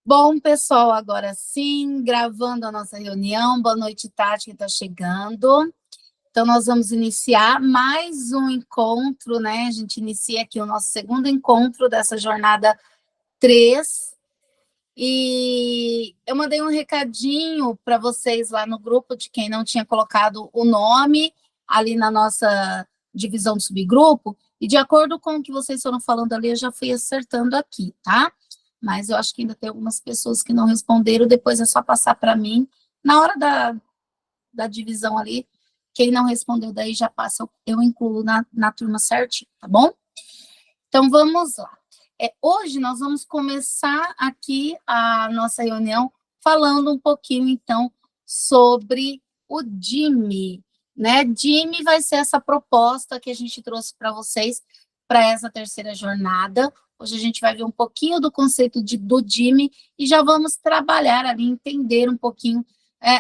Bom, pessoal, agora sim, gravando a nossa reunião. Boa noite, Tati, que está chegando. Então, nós vamos iniciar mais um encontro, né? A gente inicia aqui o nosso segundo encontro dessa jornada 3. E eu mandei um recadinho para vocês lá no grupo, de quem não tinha colocado o nome ali na nossa divisão do subgrupo. E de acordo com o que vocês foram falando ali, eu já fui acertando aqui, tá? Mas eu acho que ainda tem algumas pessoas que não responderam, depois é só passar para mim. Na hora da divisão ali, quem não respondeu daí já passa, eu incluo na turma certinho, tá bom? Então, vamos lá. Hoje nós vamos começar aqui a nossa reunião falando um pouquinho, então, sobre o DIME, né? DIME vai ser essa proposta que a gente trouxe para vocês para essa terceira jornada. Hoje a gente vai ver um pouquinho do conceito do DIME e já vamos trabalhar ali, entender um pouquinho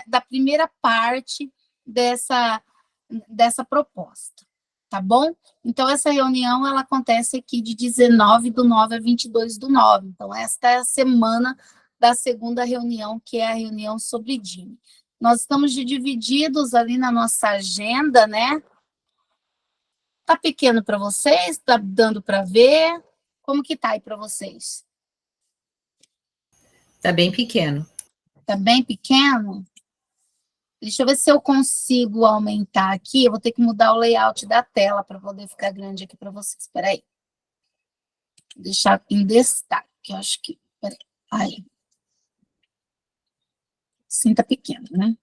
da primeira parte dessa proposta, tá bom? Então, essa reunião, ela acontece aqui de 19/9 a 22/9. Então, esta é a semana da segunda reunião, que é a reunião sobre DIME. Nós estamos divididos ali na nossa agenda, né? Tá pequeno para vocês? Tá dando para ver? Como que tá aí para vocês? Tá bem pequeno. Tá bem pequeno? Deixa eu ver se eu consigo aumentar aqui. Eu vou ter que mudar o layout da tela para poder ficar grande aqui para vocês. Espera aí. Vou deixar em destaque, eu acho que... Peraí. Aí. Sim, tá pequeno, né?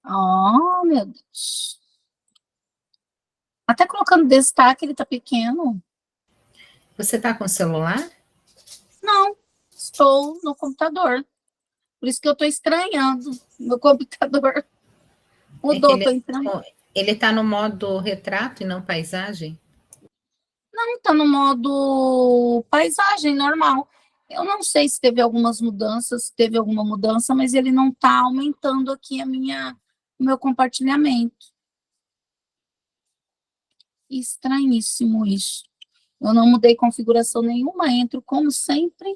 Oh, meu Deus. Até colocando destaque, ele tá pequeno. Você tá com celular? Não, estou no computador. Por isso que eu tô estranhando. Meu computador mudou, tô entrando. Ele tá no modo retrato e não paisagem? Não, tá no modo paisagem normal. Eu não sei se teve algumas mudanças, se teve alguma mudança, mas ele não tá aumentando aqui o meu compartilhamento. Estranhíssimo isso. Eu não mudei configuração nenhuma, entro como sempre.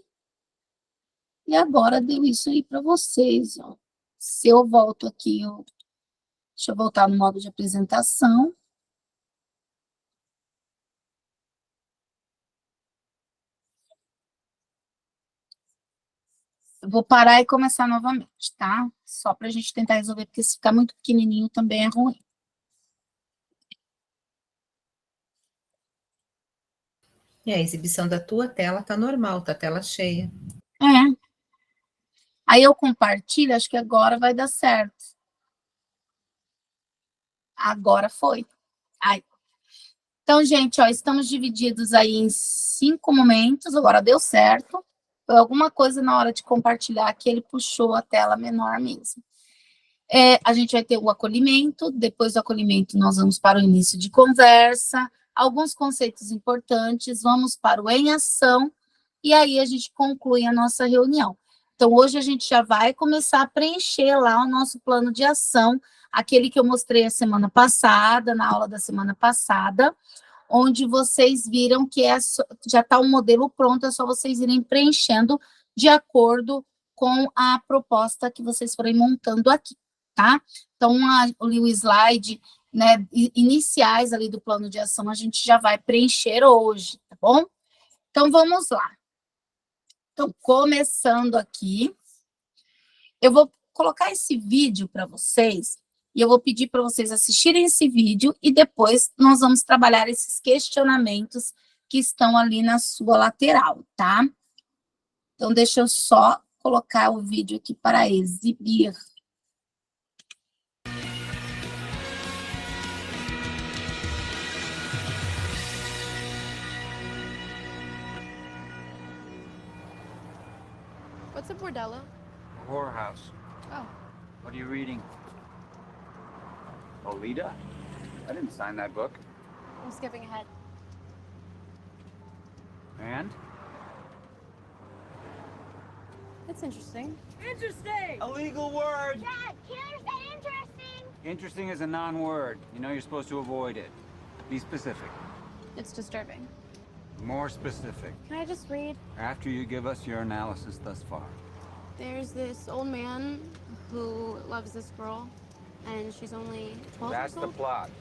E agora deu isso aí para vocês, ó. Se eu volto aqui, deixa eu voltar no modo de apresentação. Eu vou parar e começar novamente, tá? Só para a gente tentar resolver, porque se ficar muito pequenininho também é ruim. E a exibição da tua tela tá normal, tá tela cheia. É. Aí eu compartilho, acho que agora vai dar certo. Agora foi. Aí. Então, gente, ó, estamos divididos aí em 5 momentos, agora deu certo. Foi alguma coisa na hora de compartilhar que ele puxou a tela menor mesmo. A gente vai ter o acolhimento, depois do acolhimento nós vamos para o início de conversa, alguns conceitos importantes, vamos para o em ação, e aí a gente conclui a nossa reunião. Então, hoje a gente já vai começar a preencher lá o nosso plano de ação, aquele que eu mostrei a semana passada, na aula da semana passada, onde vocês viram que já está o modelo pronto, é só vocês irem preenchendo de acordo com a proposta que vocês forem montando aqui, tá? Então, o slide, né, iniciais ali do plano de ação, a gente já vai preencher hoje, tá bom? Então, vamos lá. Então, começando aqui, eu vou colocar esse vídeo para vocês, e eu vou pedir para vocês assistirem esse vídeo, e depois nós vamos trabalhar esses questionamentos que estão ali na sua lateral, tá? Então, deixa eu só colocar o vídeo aqui para exibir. What's a bordello? A whorehouse. Oh. What are you reading? Olita? I didn't sign that book. I'm skipping ahead. And? It's interesting. Interesting! A legal word! Dad, Taylor said interesting! Interesting is a non-word. You know you're supposed to avoid it. Be specific. It's disturbing. More specific. Can I just read? After you give us your analysis thus far. There's this old man who loves this girl, and she's only 12 That's years the old. plot.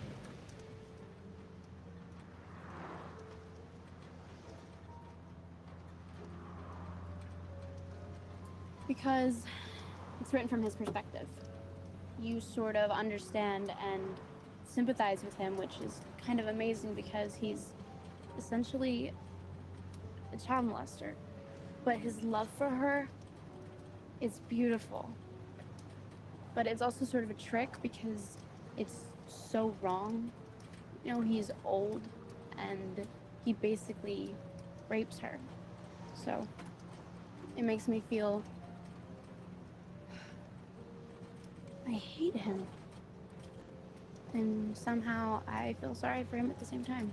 Because it's written from his perspective. You sort of understand and sympathize with him, which is kind of amazing because he's essentially a child molester. But his love for her is beautiful. But it's also sort of a trick because it's so wrong. You know, he's old and he basically rapes her. So it makes me feel I hate him. And somehow I feel sorry for him at the same time.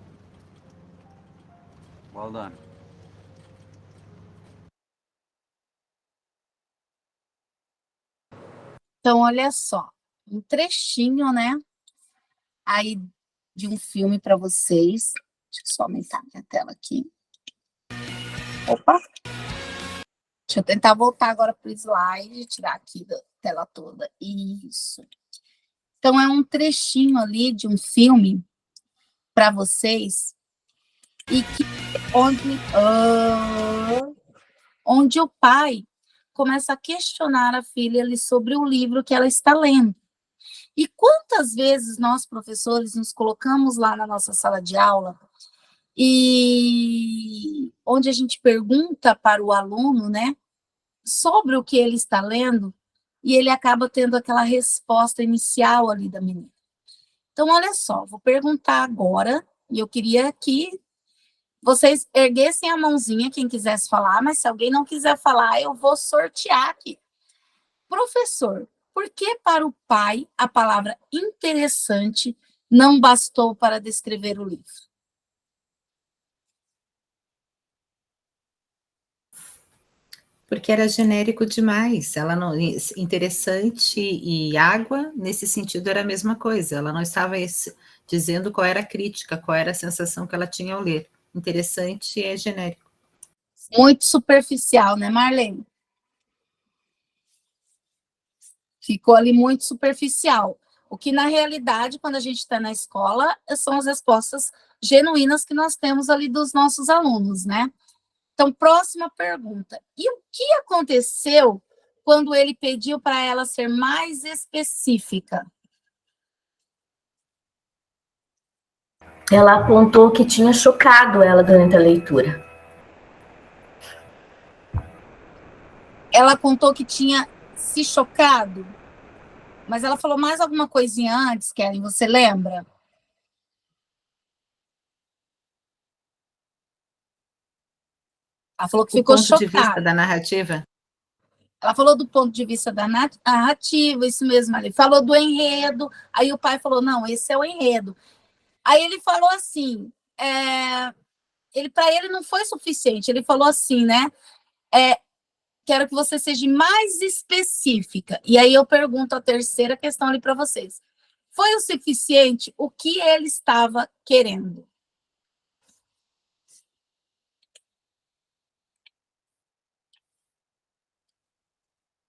Well done. Então, olha só, um trechinho, né? Aí de um filme para vocês. Deixa eu só aumentar minha tela aqui. Opa! Deixa eu tentar voltar agora para o slide, tirar aqui da tela toda. Isso. Então, é um trechinho ali de um filme para vocês e que onde o pai começa a questionar a filha ali sobre o livro que ela está lendo. E quantas vezes nós, professores, nos colocamos lá na nossa sala de aula e onde a gente pergunta para o aluno, né, sobre o que ele está lendo, e ele acaba tendo aquela resposta inicial ali da menina. Então, olha só, vou perguntar agora, e eu queria que vocês erguessem a mãozinha, quem quisesse falar, mas se alguém não quiser falar, eu vou sortear aqui. Professor, por que para o pai a palavra interessante não bastou para descrever o livro? Porque era genérico demais. Ela não, interessante e água, nesse sentido, era a mesma coisa. Ela não estava dizendo qual era a crítica, qual era a sensação que ela tinha ao ler. Interessante é genérico. Muito superficial, né, Marlene? Ficou ali muito superficial. O que, na realidade, quando a gente está na escola, são as respostas genuínas que nós temos ali dos nossos alunos, né? Então, próxima pergunta. E o que aconteceu quando ele pediu para ela ser mais específica? Ela apontou que tinha chocado ela durante a leitura. Ela apontou que tinha se chocado, mas ela falou mais alguma coisinha antes, Kellen, você lembra? Ela falou que ficou chocada. Do ponto de vista da narrativa? Ela falou do ponto de vista da narrativa, isso mesmo, ele falou do enredo, aí o pai falou, não, esse é o enredo. Aí ele falou assim, para ele não foi suficiente, ele falou assim, né, quero que você seja mais específica. E aí eu pergunto a terceira questão ali para vocês. Foi o suficiente o que ele estava querendo?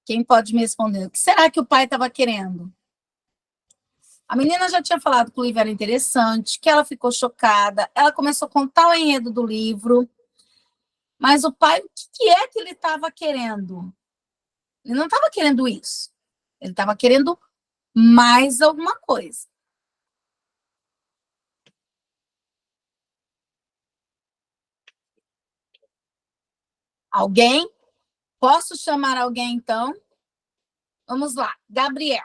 Quem pode me responder? O que será que o pai estava querendo? A menina já tinha falado que o livro era interessante, que ela ficou chocada, ela começou a contar o enredo do livro, mas o pai, o que é que ele estava querendo? Ele não estava querendo isso, ele estava querendo mais alguma coisa. Alguém? Posso chamar alguém, então? Vamos lá, Gabriel.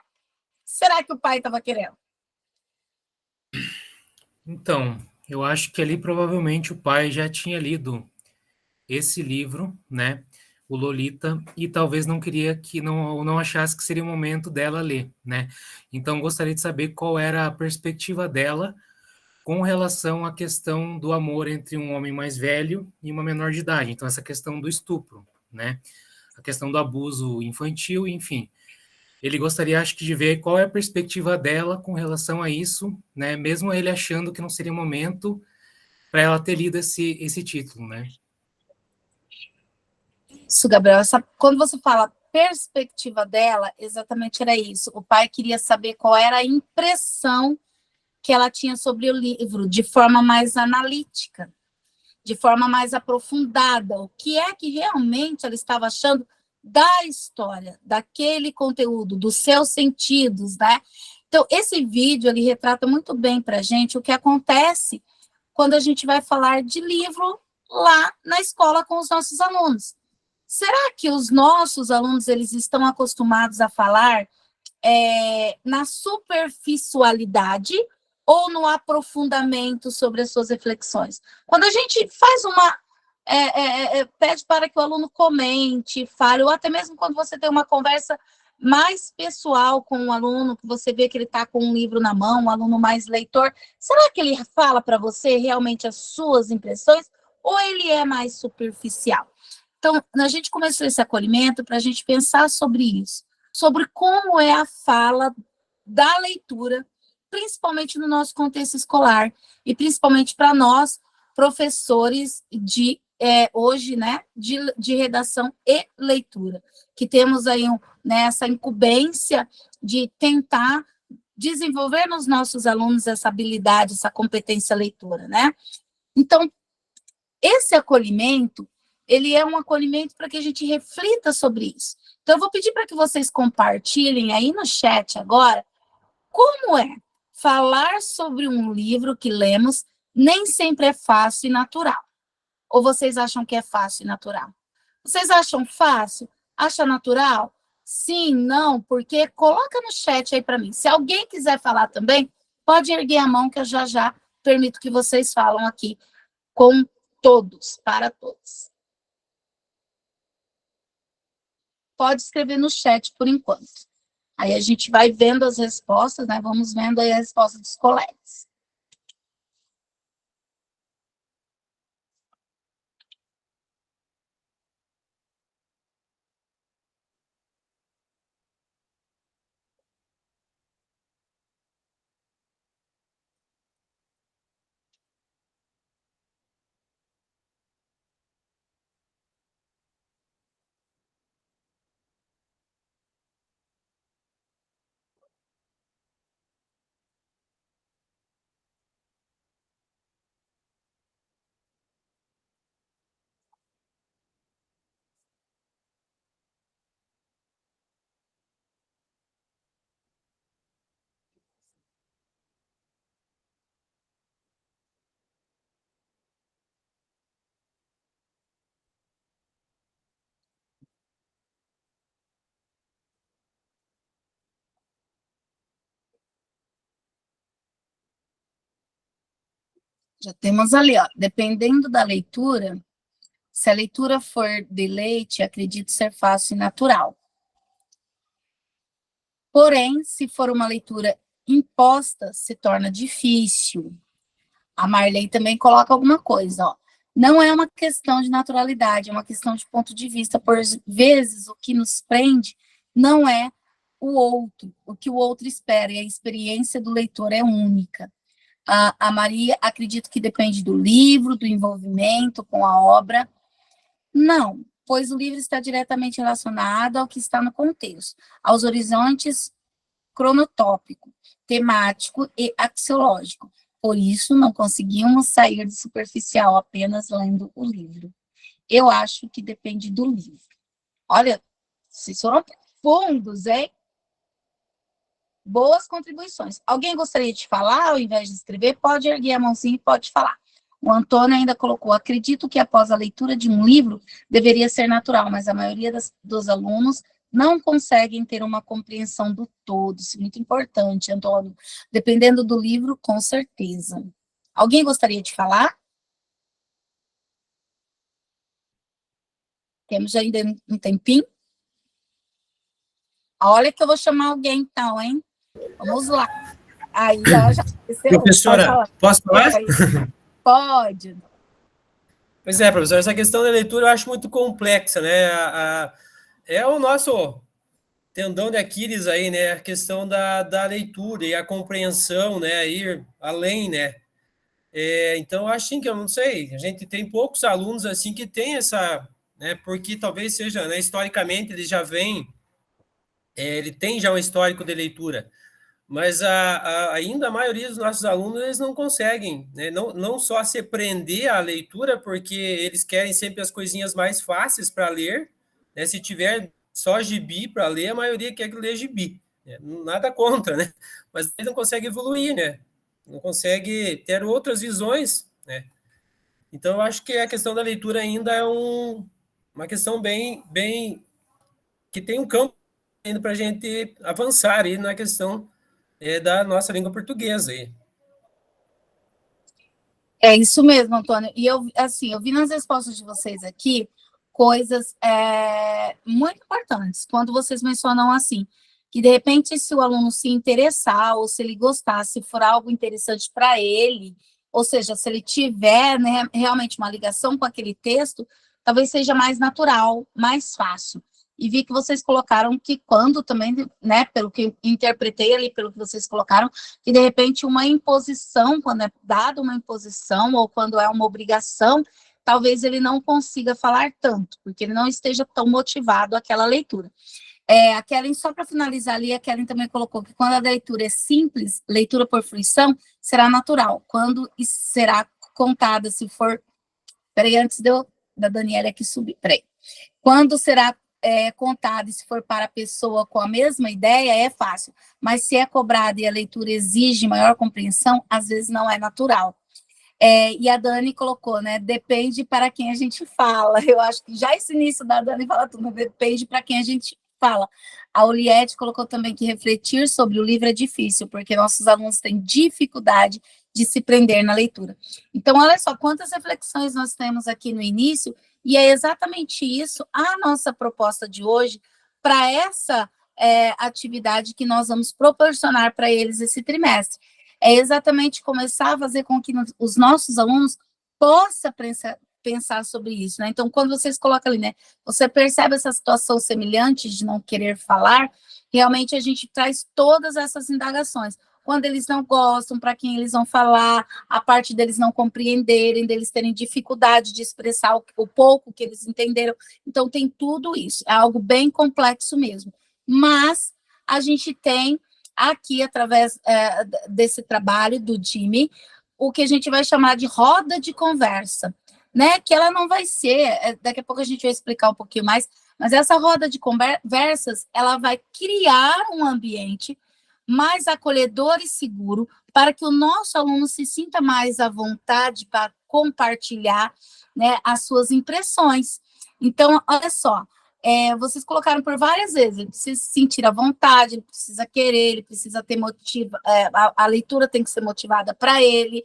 Será que o pai estava querendo? Então, eu acho que ali provavelmente o pai já tinha lido esse livro, né, o Lolita, e talvez não queria que não achasse que seria o momento dela ler, né? Então gostaria de saber qual era a perspectiva dela com relação à questão do amor entre um homem mais velho e uma menor de idade. Então essa questão do estupro, né? A questão do abuso infantil, enfim. ele gostaria, acho que, de ver qual é a perspectiva dela com relação a isso, né? Mesmo ele achando que não seria momento para ela ter lido esse título, né? Isso, Gabriel, quando você fala perspectiva dela, exatamente era isso. O pai queria saber qual era a impressão que ela tinha sobre o livro, de forma mais analítica, de forma mais aprofundada. O que é que realmente ela estava achando da história, daquele conteúdo, dos seus sentidos, né? Então, esse vídeo, ele retrata muito bem para a gente o que acontece quando a gente vai falar de livro lá na escola com os nossos alunos. Será que os nossos alunos, eles estão acostumados a falar na superficialidade ou no aprofundamento sobre as suas reflexões? Quando a gente faz pede para que o aluno comente, fale, ou até mesmo quando você tem uma conversa mais pessoal com o aluno, que você vê que ele está com um livro na mão, um aluno mais leitor, será que ele fala para você realmente as suas impressões, ou ele é mais superficial? Então, a gente começou esse acolhimento para a gente pensar sobre isso, sobre como é a fala da leitura, principalmente no nosso contexto escolar, e principalmente para nós, professores hoje, né, de redação e leitura, que temos aí essa incumbência de tentar desenvolver nos nossos alunos essa habilidade, essa competência leitora, né? Então, esse acolhimento, ele é um acolhimento para que a gente reflita sobre isso. Então, eu vou pedir para que vocês compartilhem aí no chat agora como é falar sobre um livro que lemos nem sempre é fácil e natural. Ou vocês acham que é fácil e natural? Vocês acham fácil? Acha natural? Sim, não, porque coloca no chat aí para mim. Se alguém quiser falar também, pode erguer a mão que eu já permito que vocês falam aqui com todos, para todos. Pode escrever no chat por enquanto. Aí a gente vai vendo as respostas, né? Vamos vendo aí a resposta dos colegas. Já temos ali, ó, dependendo da leitura, se a leitura for de leite, acredito ser fácil e natural. Porém, se for uma leitura imposta, se torna difícil. A Marley também coloca alguma coisa, ó. Não é uma questão de naturalidade, é uma questão de ponto de vista. Por vezes, o que nos prende não é o outro, o que o outro espera, e a experiência do leitor é única. A Maria, acredito que depende do livro, do envolvimento com a obra. Não, pois o livro está diretamente relacionado ao que está no contexto, aos horizontes cronotópico, temático e axiológico. Por isso, não conseguimos sair do superficial apenas lendo o livro. Eu acho que depende do livro. Olha, vocês foram profundos, hein? Boas contribuições. Alguém gostaria de falar, ao invés de escrever? Pode erguer a mãozinha e pode falar. O Antônio ainda colocou: acredito que após a leitura de um livro deveria ser natural, mas a maioria dos alunos não conseguem ter uma compreensão do todo. Isso é muito importante, Antônio. Dependendo do livro, com certeza. Alguém gostaria de falar? Temos ainda um tempinho? Olha que eu vou chamar alguém então, hein? Vamos lá. Aí, ó, já Professora, posso falar? Pode. Pois é, professor, essa questão da leitura eu acho muito complexa, né? É o nosso tendão de Aquiles aí, né? A questão da leitura e a compreensão, né? Ir além, né? Então, eu acho assim que eu não sei, a gente tem poucos alunos assim que tem essa, né? Porque talvez seja, né? Historicamente ele já vem, ele tem já um histórico de leitura, mas ainda a maioria dos nossos alunos eles não conseguem, né? Não só se prender à leitura, porque eles querem sempre as coisinhas mais fáceis para ler, né? Se tiver só gibi para ler, a maioria quer que lê gibi, né? Nada contra, né? Mas ele não consegue evoluir, né? Não consegue ter outras visões, né? Então, eu acho que a questão da leitura ainda é uma questão bem que tem um campo ainda para a gente avançar aí na questão da nossa língua portuguesa aí. É isso mesmo, Antônio. E eu, assim, eu vi nas respostas de vocês aqui coisas muito importantes. Quando vocês mencionam assim, que de repente, se o aluno se interessar, ou se ele gostar, se for algo interessante para ele, ou seja, se ele tiver, né, realmente uma ligação com aquele texto, talvez seja mais natural, mais fácil. E vi que vocês colocaram que quando também, né, pelo que interpretei ali, pelo que vocês colocaram, que de repente uma imposição, quando é dada uma imposição ou quando é uma obrigação, talvez ele não consiga falar tanto, porque ele não esteja tão motivado àquela leitura. A Kellen, só para finalizar ali, a Kellen também colocou que quando a leitura é simples, leitura por fruição, será natural. Quando será contada, se for... Peraí, antes da Daniela aqui subir, peraí. Quando será contada, e se for para a pessoa com a mesma ideia, é fácil. Mas se é cobrada e a leitura exige maior compreensão, às vezes não é natural. E a Dani colocou, né? Depende para quem a gente fala. Eu acho que já esse início da Dani fala tudo, depende para quem a gente fala. A Oliette colocou também que refletir sobre o livro é difícil, porque nossos alunos têm dificuldade de se prender na leitura. Então, olha só quantas reflexões nós temos aqui no início, e é exatamente isso a nossa proposta de hoje para essa atividade que nós vamos proporcionar para eles esse trimestre. É exatamente começar a fazer com que os nossos alunos possam pensar sobre isso, né? Então, quando vocês colocam ali, né, você percebe essa situação semelhante de não querer falar, realmente a gente traz todas essas indagações. Quando eles não gostam, para quem eles vão falar, a parte deles não compreenderem, deles terem dificuldade de expressar o pouco que eles entenderam. Então, tem tudo isso. É algo bem complexo mesmo. Mas a gente tem aqui, através desse trabalho do Jimmy, o que a gente vai chamar de roda de conversa, né? Que ela não vai ser, daqui a pouco a gente vai explicar um pouquinho mais, mas essa roda de conversas, ela vai criar um ambiente mais acolhedor e seguro para que o nosso aluno se sinta mais à vontade para compartilhar, né, as suas impressões. Então, olha só, vocês colocaram por várias vezes, ele precisa se sentir à vontade, ele precisa querer, ele precisa ter motivo, a leitura tem que ser motivada para ele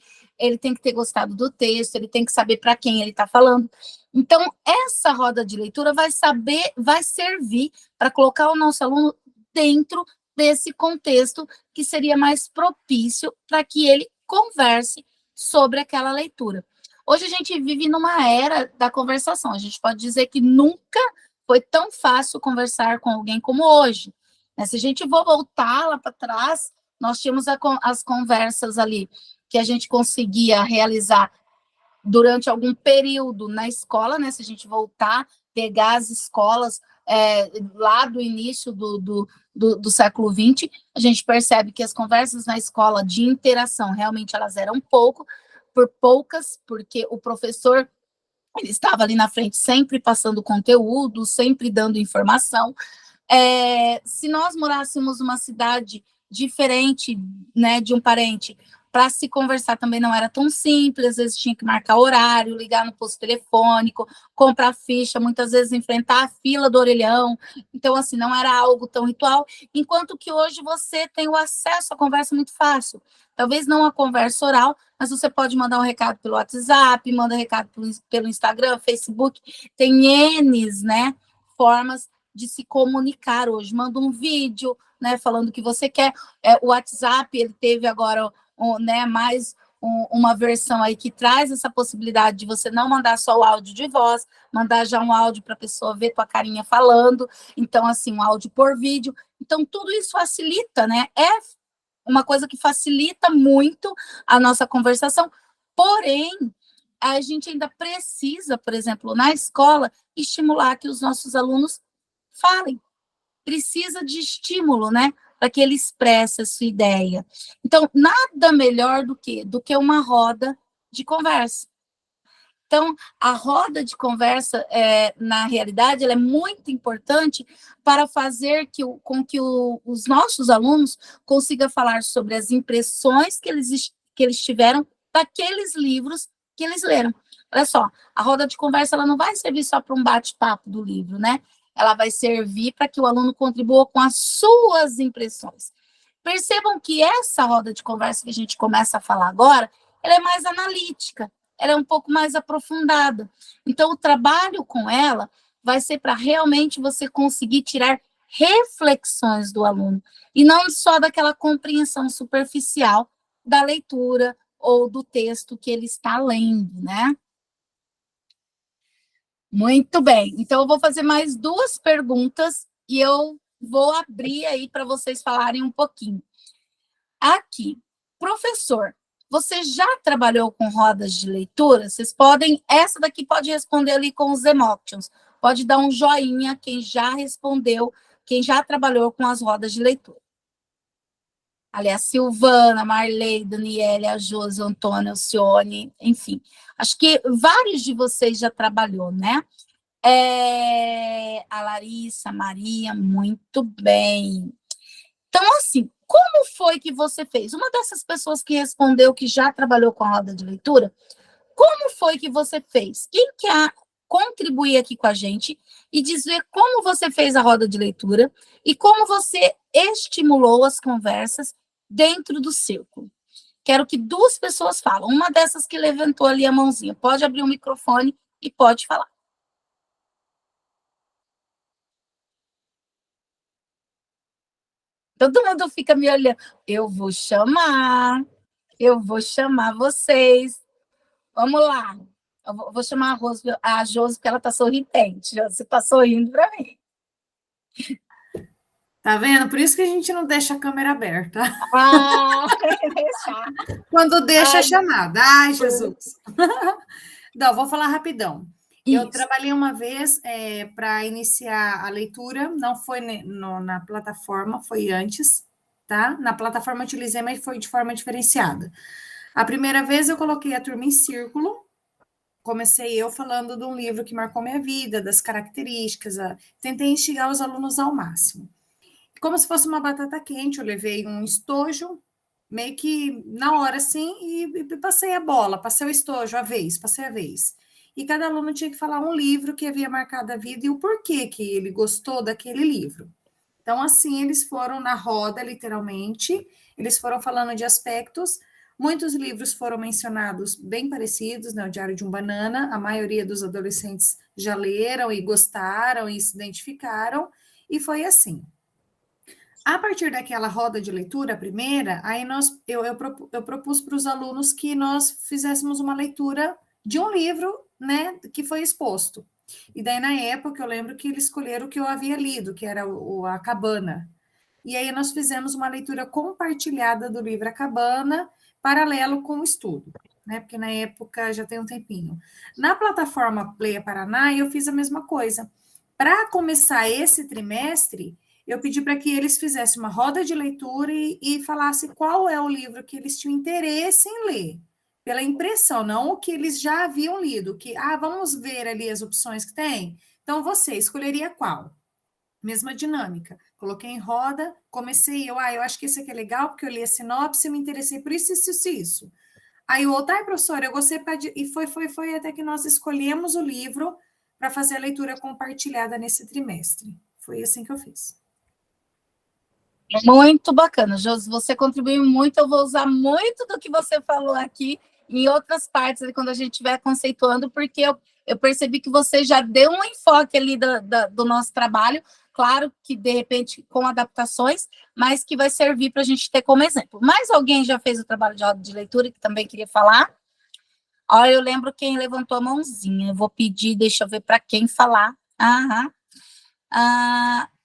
tem que ter gostado do texto, ele tem que saber para quem ele está falando. Então, essa roda de leitura vai servir para colocar o nosso aluno dentro desse contexto que seria mais propício para que ele converse sobre aquela leitura. Hoje a gente vive numa era da conversação, a gente pode dizer que nunca foi tão fácil conversar com alguém como hoje. Se a gente for voltar lá para trás, nós tínhamos as conversas ali que a gente conseguia realizar durante algum período na escola, né? Se a gente voltar, pegar as escolas lá do início do século XX, a gente percebe que as conversas na escola de interação, realmente elas eram poucas, porque o professor ele estava ali na frente sempre passando conteúdo, sempre dando informação. Se nós morássemos numa cidade diferente, né, de um parente, para se conversar também não era tão simples, às vezes tinha que marcar horário, ligar no posto telefônico, comprar ficha, muitas vezes enfrentar a fila do orelhão, então assim, não era algo tão ritual, enquanto que hoje você tem o acesso à conversa muito fácil, talvez não a conversa oral, mas você pode mandar um recado pelo WhatsApp, manda recado pelo Instagram, Facebook, tem N, né, formas de se comunicar hoje, manda um vídeo, né, falando o que você quer, o WhatsApp, ele teve agora, né, mais uma versão aí que traz essa possibilidade de você não mandar só o áudio de voz, mandar já um áudio para a pessoa ver tua carinha falando, então, assim, um áudio por vídeo. Então, tudo isso facilita, né? É uma coisa que facilita muito a nossa conversação, porém, a gente ainda precisa, por exemplo, na escola, estimular que os nossos alunos falem. Precisa de estímulo, né? Para que ele expresse a sua ideia. Então, nada melhor do que uma roda de conversa. Então, a roda de conversa, na realidade, ela é muito importante para fazer com que os nossos alunos consigam falar sobre as impressões que eles tiveram daqueles livros que eles leram. Olha só, a roda de conversa ela não vai servir só para um bate-papo do livro, né? Ela vai servir para que o aluno contribua com as suas impressões. Percebam que essa roda de conversa que a gente começa a falar agora, ela é mais analítica, ela é um pouco mais aprofundada. Então, o trabalho com ela vai ser para realmente você conseguir tirar reflexões do aluno, e não só daquela compreensão superficial da leitura ou do texto que ele está lendo, né? Muito bem, então eu vou fazer mais 2 perguntas e eu vou abrir aí para vocês falarem um pouquinho. Aqui, professor, você já trabalhou com rodas de leitura? Vocês podem, essa daqui pode responder ali com os emotions, pode dar um joinha quem já respondeu, quem já trabalhou com as rodas de leitura. Ali a Silvana, a Marley, Daniele, a Josi, o Antônio, o Cione, enfim. Acho que vários de vocês já trabalhou, né? A Larissa, a Maria, muito bem. Então, assim, como foi que você fez? Uma dessas pessoas que respondeu que já trabalhou com a roda de leitura, como foi que você fez? Quem quer contribuir aqui com a gente e dizer como você fez a roda de leitura e como você estimulou as conversas dentro do círculo? Quero que 2 pessoas falem. Uma dessas que levantou ali a mãozinha. Pode abrir o microfone e pode falar. Todo mundo fica me olhando. Eu vou chamar vocês. Vamos lá. Eu vou chamar a Josi, porque ela está sorridente. Você está sorrindo para mim. Tá vendo? Por isso que a gente não deixa a câmera aberta. Deixar. Quando deixa a chamada. Ai, Jesus. Não, vou falar rapidão. Isso. Eu trabalhei uma vez para iniciar a leitura, não foi na plataforma, foi antes, tá? Na plataforma eu utilizei, mas foi de forma diferenciada. A primeira vez eu coloquei a turma em círculo, comecei eu falando de um livro que marcou minha vida, das características, tentei instigar os alunos ao máximo. Como se fosse uma batata quente, eu levei um estojo, meio que na hora assim, e passei a bola, passei o estojo, passei a vez. E cada aluno tinha que falar um livro que havia marcado a vida e o porquê que ele gostou daquele livro. Então, assim, eles foram na roda, literalmente, eles foram falando de aspectos. Muitos livros foram mencionados bem parecidos, né? O Diário de um Banana, a maioria dos adolescentes já leram e gostaram e se identificaram, e foi assim. A partir daquela roda de leitura, a primeira, aí eu propus para os alunos que nós fizéssemos uma leitura de um livro, né, que foi exposto. E daí, na época, eu lembro que eles escolheram o que eu havia lido, que era A Cabana. E aí nós fizemos uma leitura compartilhada do livro A Cabana, paralelo com o estudo, né, porque na época já tem um tempinho. Na plataforma Play Paraná, eu fiz a mesma coisa. Para começar esse trimestre, eu pedi para que eles fizessem uma roda de leitura e falassem qual é o livro que eles tinham interesse em ler, pela impressão, não o que eles já haviam lido, que, vamos ver ali as opções que tem. Então, você escolheria qual? Mesma dinâmica. Coloquei em roda, comecei, eu acho que esse aqui é legal, porque eu li a sinopse, me interessei por isso. Aí o outro, professora, eu gostei, e foi até que nós escolhemos o livro para fazer a leitura compartilhada nesse trimestre. Foi assim que eu fiz. Muito bacana, Josi, você contribuiu muito, eu vou usar muito do que você falou aqui em outras partes, ali, quando a gente estiver conceituando, porque eu percebi que você já deu um enfoque ali do nosso trabalho, claro que, de repente, com adaptações, mas que vai servir para a gente ter como exemplo. Mais alguém já fez o trabalho de roda de leitura que também queria falar? Olha, eu lembro quem levantou a mãozinha. Eu vou pedir, deixa eu ver para quem falar.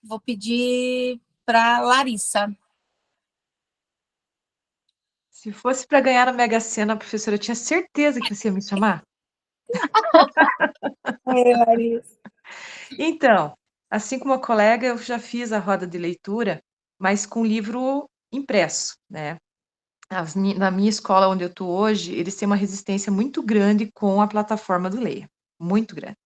Vou pedir para Larissa. Se fosse para ganhar na Mega Sena, professora, eu tinha certeza que você ia me chamar. Larissa. Então, assim como a colega, eu já fiz a roda de leitura, mas com livro impresso, né? Na minha escola, onde eu estou hoje, eles têm uma resistência muito grande com a plataforma do Leia, muito grande.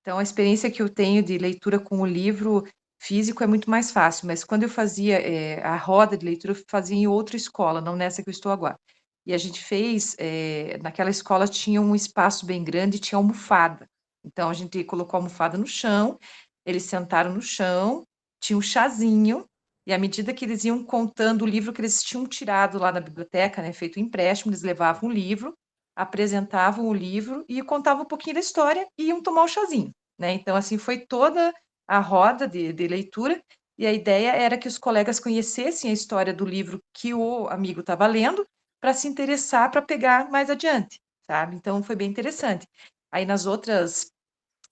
Então, a experiência que eu tenho de leitura com o livro físico é muito mais fácil, mas quando eu fazia a roda de leitura, eu fazia em outra escola, não nessa que eu estou agora. E a gente fez, naquela escola tinha um espaço bem grande e tinha almofada. Então, a gente colocou a almofada no chão, eles sentaram no chão, tinha um chazinho, e à medida que eles iam contando o livro que eles tinham tirado lá na biblioteca, né, feito um empréstimo, eles levavam o livro, apresentavam o livro e contavam um pouquinho da história e iam tomar o chazinho, né? Então, assim, foi toda a roda de leitura, e a ideia era que os colegas conhecessem a história do livro que o amigo estava lendo, para se interessar, para pegar mais adiante, sabe? Então, foi bem interessante. Aí, nas outras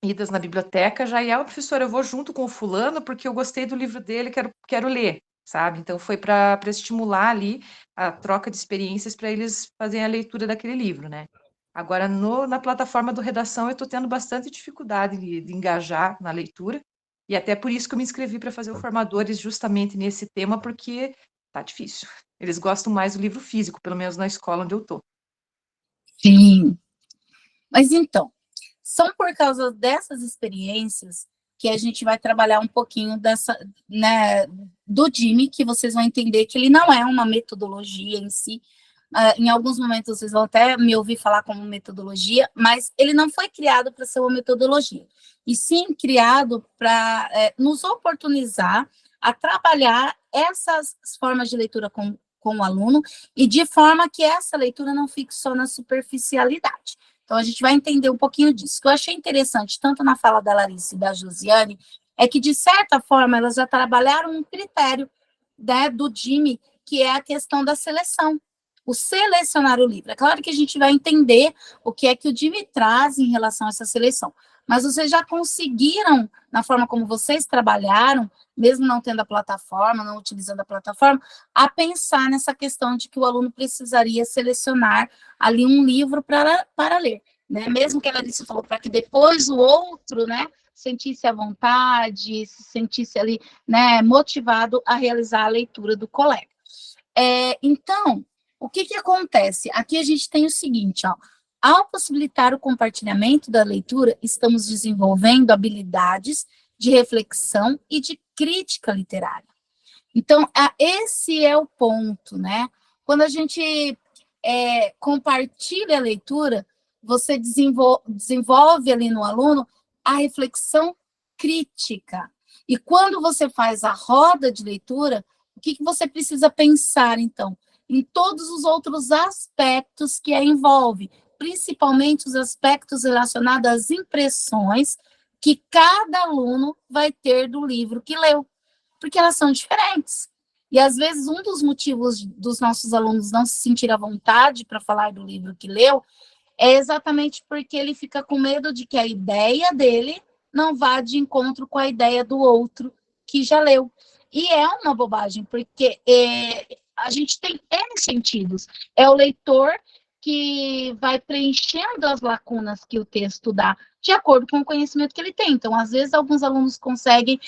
idas na biblioteca, já ia, professor, eu vou junto com o fulano, porque eu gostei do livro dele, quero ler, sabe? Então, foi para estimular ali a troca de experiências para eles fazerem a leitura daquele livro, né? Agora, na plataforma do Redação, eu estou tendo bastante dificuldade de engajar na leitura, e até por isso que eu me inscrevi para fazer o Formadores justamente nesse tema, porque tá difícil. Eles gostam mais do livro físico, pelo menos na escola onde eu estou. Sim. Mas então, são por causa dessas experiências que a gente vai trabalhar um pouquinho dessa, né, do Jimmy, que vocês vão entender que ele não é uma metodologia em si. Em alguns momentos vocês vão até me ouvir falar como metodologia, mas ele não foi criado para ser uma metodologia, e sim criado para nos oportunizar a trabalhar essas formas de leitura com o aluno, e de forma que essa leitura não fique só na superficialidade. Então, a gente vai entender um pouquinho disso. O que eu achei interessante, tanto na fala da Larissa e da Josiane, é que, de certa forma, elas já trabalharam um critério, né, do Jimmy, que é a questão da seleção. O selecionar o livro. É claro que a gente vai entender o que é que o Jimmy traz em relação a essa seleção, mas vocês já conseguiram, na forma como vocês trabalharam, mesmo não tendo a plataforma, não utilizando a plataforma, a pensar nessa questão de que o aluno precisaria selecionar ali um livro para ler, né? Mesmo que a Larissa falou, para que depois o outro, né, sentisse à vontade, se sentisse ali, né, motivado a realizar a leitura do colega. Então, o que acontece? Aqui a gente tem o seguinte, ó, ao possibilitar o compartilhamento da leitura, estamos desenvolvendo habilidades de reflexão e de crítica literária. Então, esse é o ponto, né? Quando a gente compartilha a leitura, você desenvolve ali no aluno a reflexão crítica. E quando você faz a roda de leitura, o que você precisa pensar, então? Em todos os outros aspectos que a envolve, principalmente os aspectos relacionados às impressões que cada aluno vai ter do livro que leu, porque elas são diferentes. E, às vezes, um dos motivos dos nossos alunos não se sentir à vontade para falar do livro que leu é exatamente porque ele fica com medo de que a ideia dele não vá de encontro com a ideia do outro que já leu. E é uma bobagem, porque a gente tem N sentidos. É o leitor que vai preenchendo as lacunas que o texto dá, de acordo com o conhecimento que ele tem. Então, às vezes, alguns alunos conseguem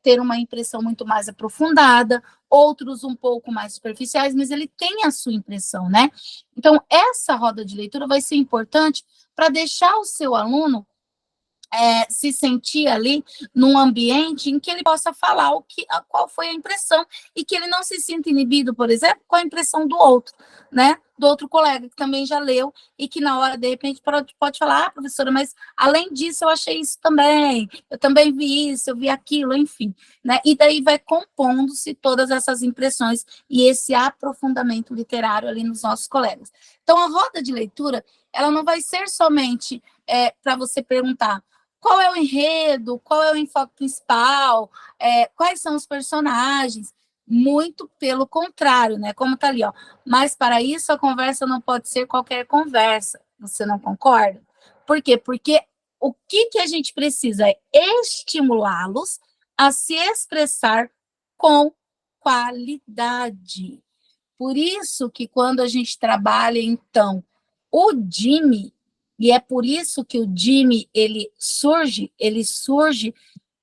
ter uma impressão muito mais aprofundada, outros um pouco mais superficiais, mas ele tem a sua impressão, né? Então, essa roda de leitura vai ser importante para deixar o seu aluno se sentir ali num ambiente em que ele possa falar qual foi a impressão e que ele não se sinta inibido, por exemplo, com a impressão do outro, né? Do outro colega que também já leu e que na hora, de repente, pode falar, professora, mas além disso eu achei isso também, eu também vi isso, eu vi aquilo, enfim, né? E daí vai compondo-se todas essas impressões e esse aprofundamento literário ali nos nossos colegas. Então, a roda de leitura, ela não vai ser somente para você perguntar qual é o enredo, qual é o enfoque principal, quais são os personagens, muito pelo contrário, né? Como está ali, ó. Mas para isso a conversa não pode ser qualquer conversa. Você não concorda? Por quê? Porque o que a gente precisa é estimulá-los a se expressar com qualidade. Por isso que quando a gente trabalha, então, o Jimmy, e é por isso que o Jimmy, ele surge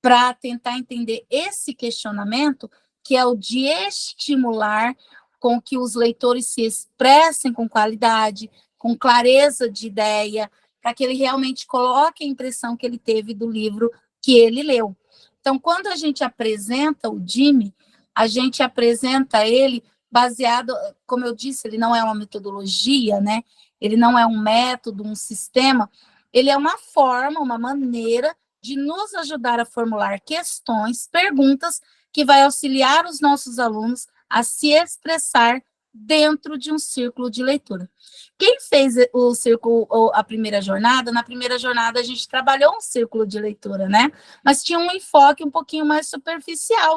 para tentar entender esse questionamento, que é o de estimular com que os leitores se expressem com qualidade, com clareza de ideia, para que ele realmente coloque a impressão que ele teve do livro que ele leu. Então, quando a gente apresenta o Jimmy, a gente apresenta ele baseado, como eu disse, ele não é uma metodologia, né? Ele não é um método, um sistema, ele é uma forma, uma maneira de nos ajudar a formular questões, perguntas, que vai auxiliar os nossos alunos a se expressar dentro de um círculo de leitura. Quem fez o círculo, a primeira jornada, na primeira jornada a gente trabalhou um círculo de leitura, né? Mas tinha um enfoque um pouquinho mais superficial,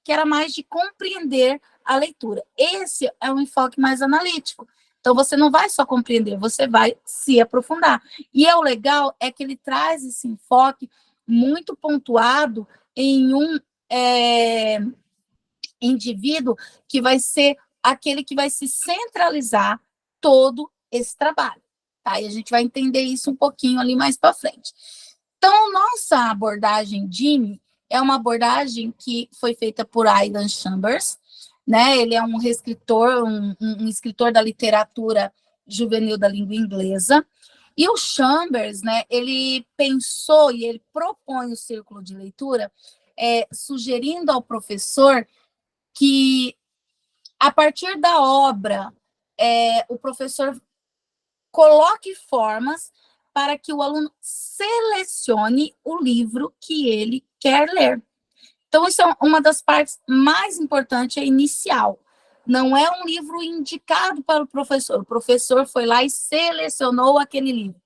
que era mais de compreender a leitura. Esse é um enfoque mais analítico. Então, você não vai só compreender, você vai se aprofundar. E o legal é que ele traz esse enfoque muito pontuado em um indivíduo que vai ser aquele que vai se centralizar todo esse trabalho. Tá? E a gente vai entender isso um pouquinho ali mais para frente. Então, nossa abordagem Jimmy é uma abordagem que foi feita por Aidan Chambers, né? Ele é um reescritor, um escritor da literatura juvenil da língua inglesa. E o Chambers, né, ele pensou e ele propõe o círculo de leitura sugerindo ao professor que, a partir da obra, o professor coloque formas para que o aluno selecione o livro que ele quer ler. Então, isso é uma das partes mais importantes, é inicial. Não é um livro indicado para o professor foi lá e selecionou aquele livro.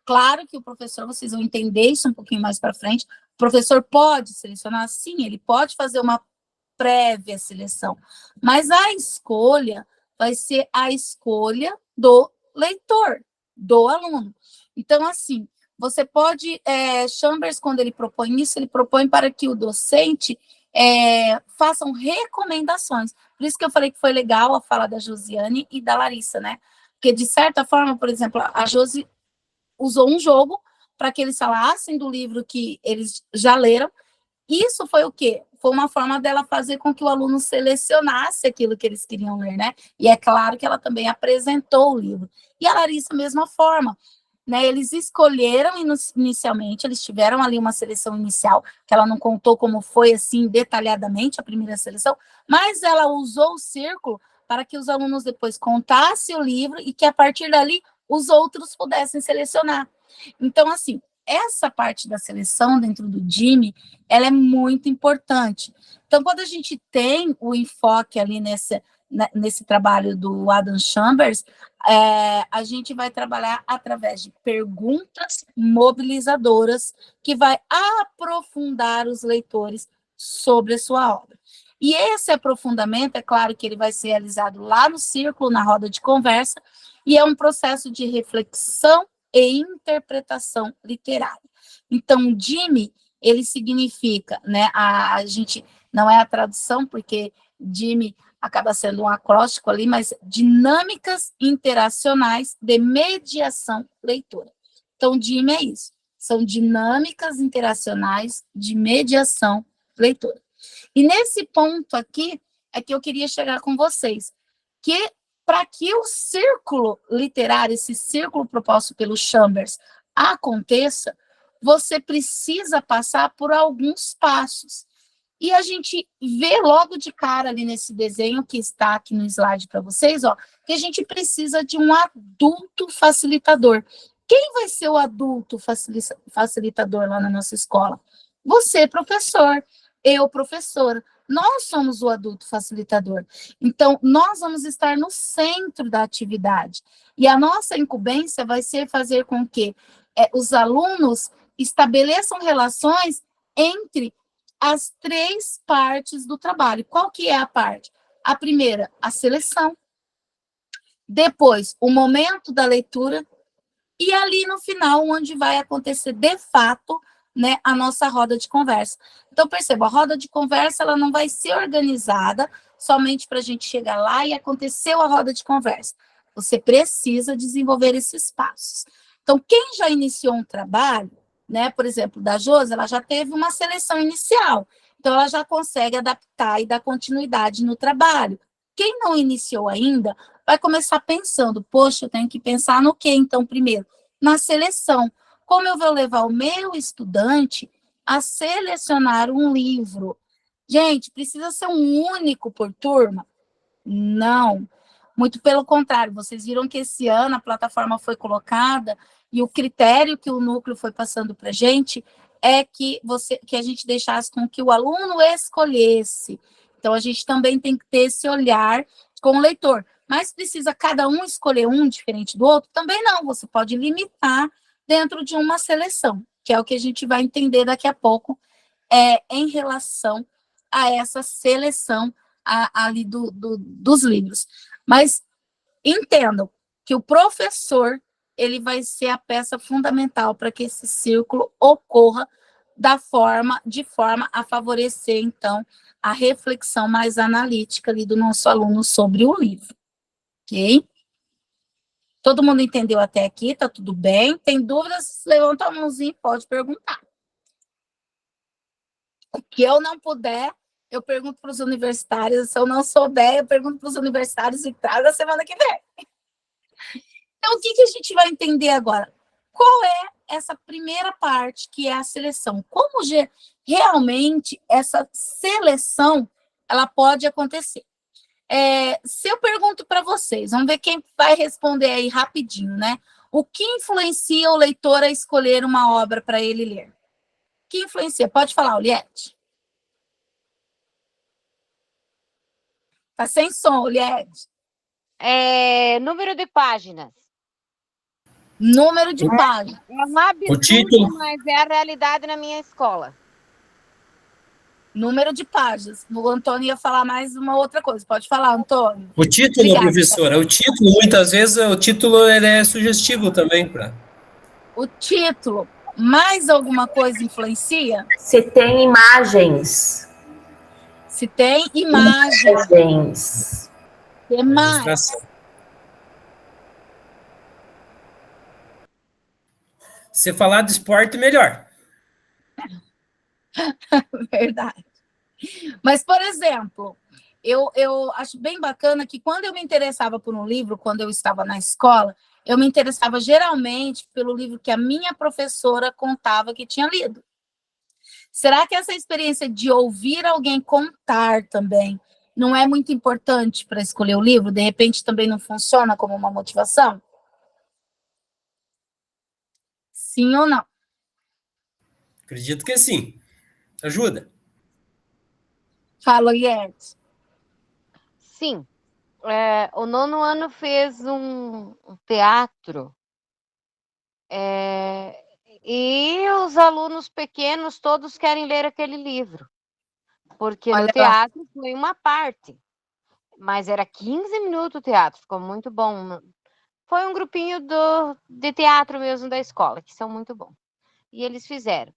Claro que o professor, vocês vão entender isso um pouquinho mais para frente, o professor pode selecionar, sim, ele pode fazer uma prévia seleção, mas a escolha vai ser a escolha do leitor, do aluno. Então, assim, você pode, Chambers, quando ele propõe isso, ele propõe para que o docente façam recomendações. Por isso que eu falei que foi legal a fala da Josiane e da Larissa, né? Porque, de certa forma, por exemplo, a Josi usou um jogo para que eles falassem do livro que eles já leram. Isso foi o quê? Foi uma forma dela fazer com que o aluno selecionasse aquilo que eles queriam ler, né? E é claro que ela também apresentou o livro. E a Larissa, mesma forma, né? Eles escolheram inicialmente, eles tiveram ali uma seleção inicial, que ela não contou como foi, assim, detalhadamente a primeira seleção, mas ela usou o círculo para que os alunos depois contassem o livro e que, a partir dali, os outros pudessem selecionar. Então, assim, essa parte da seleção dentro do Jimmy, ela é muito importante. Então, quando a gente tem o enfoque ali nesse trabalho do Adam Chambers, a gente vai trabalhar através de perguntas mobilizadoras que vai aprofundar os leitores sobre a sua obra. E esse aprofundamento, é claro que ele vai ser realizado lá no círculo, na roda de conversa, e é um processo de reflexão e interpretação literária. Então, Jimmy, ele significa, né, a gente, não é a tradução, porque Jimmy acaba sendo um acróstico ali, mas dinâmicas interacionais de mediação leitora. Então, Jimmy é isso, são dinâmicas interacionais de mediação leitora. E nesse ponto aqui, é que eu queria chegar com vocês, que para que o círculo literário, esse círculo proposto pelo Chambers, aconteça, você precisa passar por alguns passos. E a gente vê logo de cara ali nesse desenho que está aqui no slide para vocês, ó, que a gente precisa de um adulto facilitador. Quem vai ser o adulto facilitador lá na nossa escola? Você, professor, eu, professora. Nós somos o adulto facilitador. Então, nós vamos estar no centro da atividade. E a nossa incumbência vai ser fazer com que os alunos estabeleçam relações entre as 3 partes do trabalho. Qual que é a parte? A primeira, a seleção. Depois, o momento da leitura. E ali no final, onde vai acontecer de fato, né, a nossa roda de conversa. Então, perceba, a roda de conversa ela não vai ser organizada somente para a gente chegar lá e aconteceu a roda de conversa. Você precisa desenvolver esses passos. Então, quem já iniciou um trabalho, né, por exemplo, da Josi, ela já teve uma seleção inicial. Então, ela já consegue adaptar e dar continuidade no trabalho. Quem não iniciou ainda, vai começar pensando, poxa, eu tenho que pensar no quê, então, primeiro? Na seleção. Como eu vou levar o meu estudante a selecionar um livro? Gente, precisa ser um único por turma? Não. Muito pelo contrário, vocês viram que esse ano a plataforma foi colocada e o critério que o núcleo foi passando para a gente é que a gente deixasse com que o aluno escolhesse. Então, a gente também tem que ter esse olhar com o leitor. Mas precisa cada um escolher um diferente do outro? Também não, você pode limitar dentro de uma seleção, que é o que a gente vai entender daqui a pouco, em relação a essa seleção ali dos livros. Mas entendam que o professor, ele vai ser a peça fundamental para que esse círculo ocorra de forma a favorecer, então, a reflexão mais analítica ali do nosso aluno sobre o livro. Ok? Todo mundo entendeu até aqui? Tá tudo bem? Tem dúvidas? Levanta a mãozinha e pode perguntar. O que eu não puder, eu pergunto para os universitários. Se eu não souber, eu pergunto para os universitários e trago a semana que vem. Então, o que a gente vai entender agora? Qual é essa primeira parte, que é a seleção? Como realmente essa seleção ela pode acontecer? Se eu pergunto para vocês, vamos ver quem vai responder aí rapidinho, né? O que influencia o leitor a escolher uma obra para ele ler? O que influencia? Pode falar, Oliette. Tá sem som, Oliette. Número de páginas. Número de páginas. É um absurdo, título. mas é a realidade na minha escola. Número de páginas. O Antônio ia falar mais uma outra coisa. Pode falar, Antônio. O título, Obrigada, professora, o título, muitas vezes, o título ele é sugestivo também. O título. Mais alguma coisa influencia? Se tem imagens. Se tem imagens. Imagens. Tem mais. Se falar de esporte, melhor. Verdade. Mas, por exemplo, eu acho bem bacana que quando eu me interessava por um livro, quando eu estava na escola, eu me interessava geralmente pelo livro que a minha professora contava que tinha lido. Será que essa experiência de ouvir alguém contar também não é muito importante para escolher o livro? De repente também não funciona como uma motivação? Sim ou não? Acredito que sim. Ajuda. Fala, Yet. Sim. O 9º ano fez um teatro e os alunos pequenos todos querem ler aquele livro, porque no teatro foi uma parte, mas era 15 minutos o teatro, ficou muito bom. Foi um grupinho de teatro mesmo da escola, que são muito bons. E eles fizeram.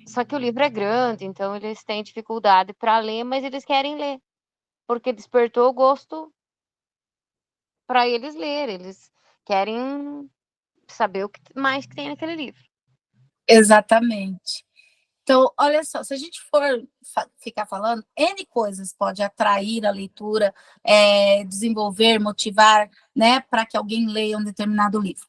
Só que o livro é grande, então eles têm dificuldade para ler, mas eles querem ler, porque despertou o gosto para eles lerem. Eles querem saber o que mais que tem naquele livro. Exatamente. Então, olha só, se a gente for ficar falando, N coisas pode atrair a leitura, desenvolver, motivar, né, para que alguém leia um determinado livro.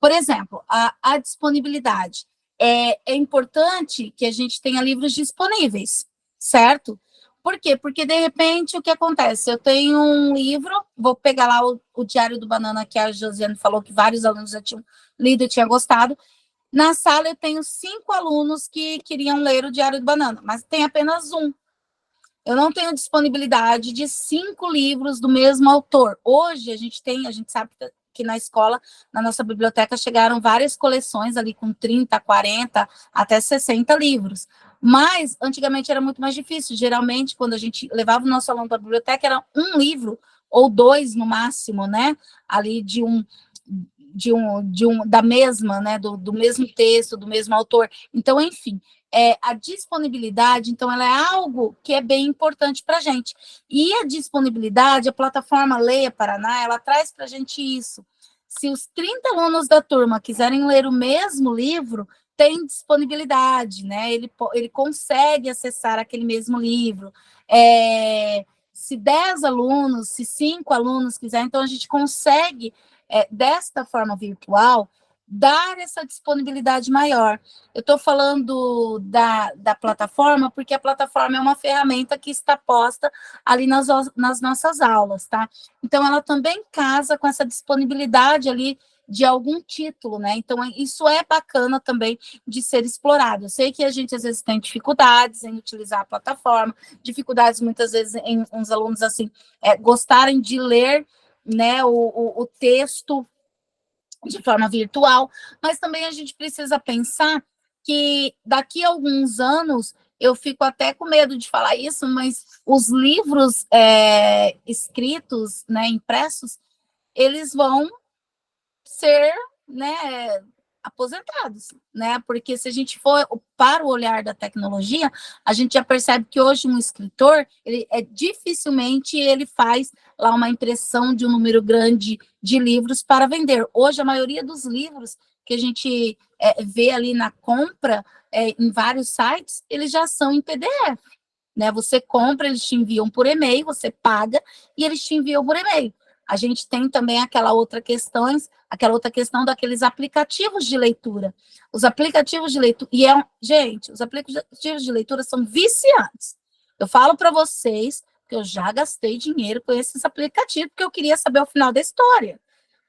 Por exemplo, a disponibilidade. É importante que a gente tenha livros disponíveis, certo? Por quê? Porque, de repente, o que acontece? Eu tenho um livro, vou pegar lá o Diário do Banana, que a Josiane falou que vários alunos já tinham lido e tinham gostado. Na sala, eu tenho 5 alunos que queriam ler o Diário do Banana, mas tem apenas um. Eu não tenho disponibilidade de 5 livros do mesmo autor. Hoje, a gente sabe que na escola, na nossa biblioteca, chegaram várias coleções ali com 30, 40, até 60 livros. Mas, antigamente, era muito mais difícil. Geralmente, quando a gente levava o nosso aluno para a biblioteca, era um livro, ou 2 no máximo, né? Ali da mesma, né? Do mesmo texto, do mesmo autor. Então, enfim, a disponibilidade, então, ela é algo que é bem importante para a gente. E a disponibilidade, a plataforma Leia Paraná, ela traz para a gente isso. Se os 30 alunos da turma quiserem ler o mesmo livro, tem disponibilidade, né? Ele consegue acessar aquele mesmo livro. Se 10 alunos, se 5 alunos quiserem, então a gente consegue, desta forma virtual, dar essa disponibilidade maior. Eu estou falando da plataforma, porque a plataforma é uma ferramenta que está posta ali nas nossas aulas, tá? Então, ela também casa com essa disponibilidade ali de algum título, né? Então, isso é bacana também de ser explorado. Eu sei que a gente, às vezes, tem dificuldades em utilizar a plataforma, dificuldades, muitas vezes, em uns alunos, assim, gostarem de ler, né, o texto de forma virtual, mas também a gente precisa pensar que daqui a alguns anos, eu fico até com medo de falar isso, mas os livros escritos, né, impressos, eles vão ser, né, aposentados, né? Porque se a gente for para o olhar da tecnologia, a gente já percebe que hoje um escritor, dificilmente ele faz lá uma impressão de um número grande de livros para vender. Hoje, a maioria dos livros que a gente vê ali na compra em vários sites, eles já são em PDF, né? Você compra, eles te enviam por e-mail, você paga e eles te enviam por e-mail. A gente tem também aquela outra questão daqueles aplicativos de leitura. Os aplicativos de leitura, gente, os aplicativos de leitura são viciantes. Eu falo para vocês que eu já gastei dinheiro com esses aplicativos, porque eu queria saber o final da história.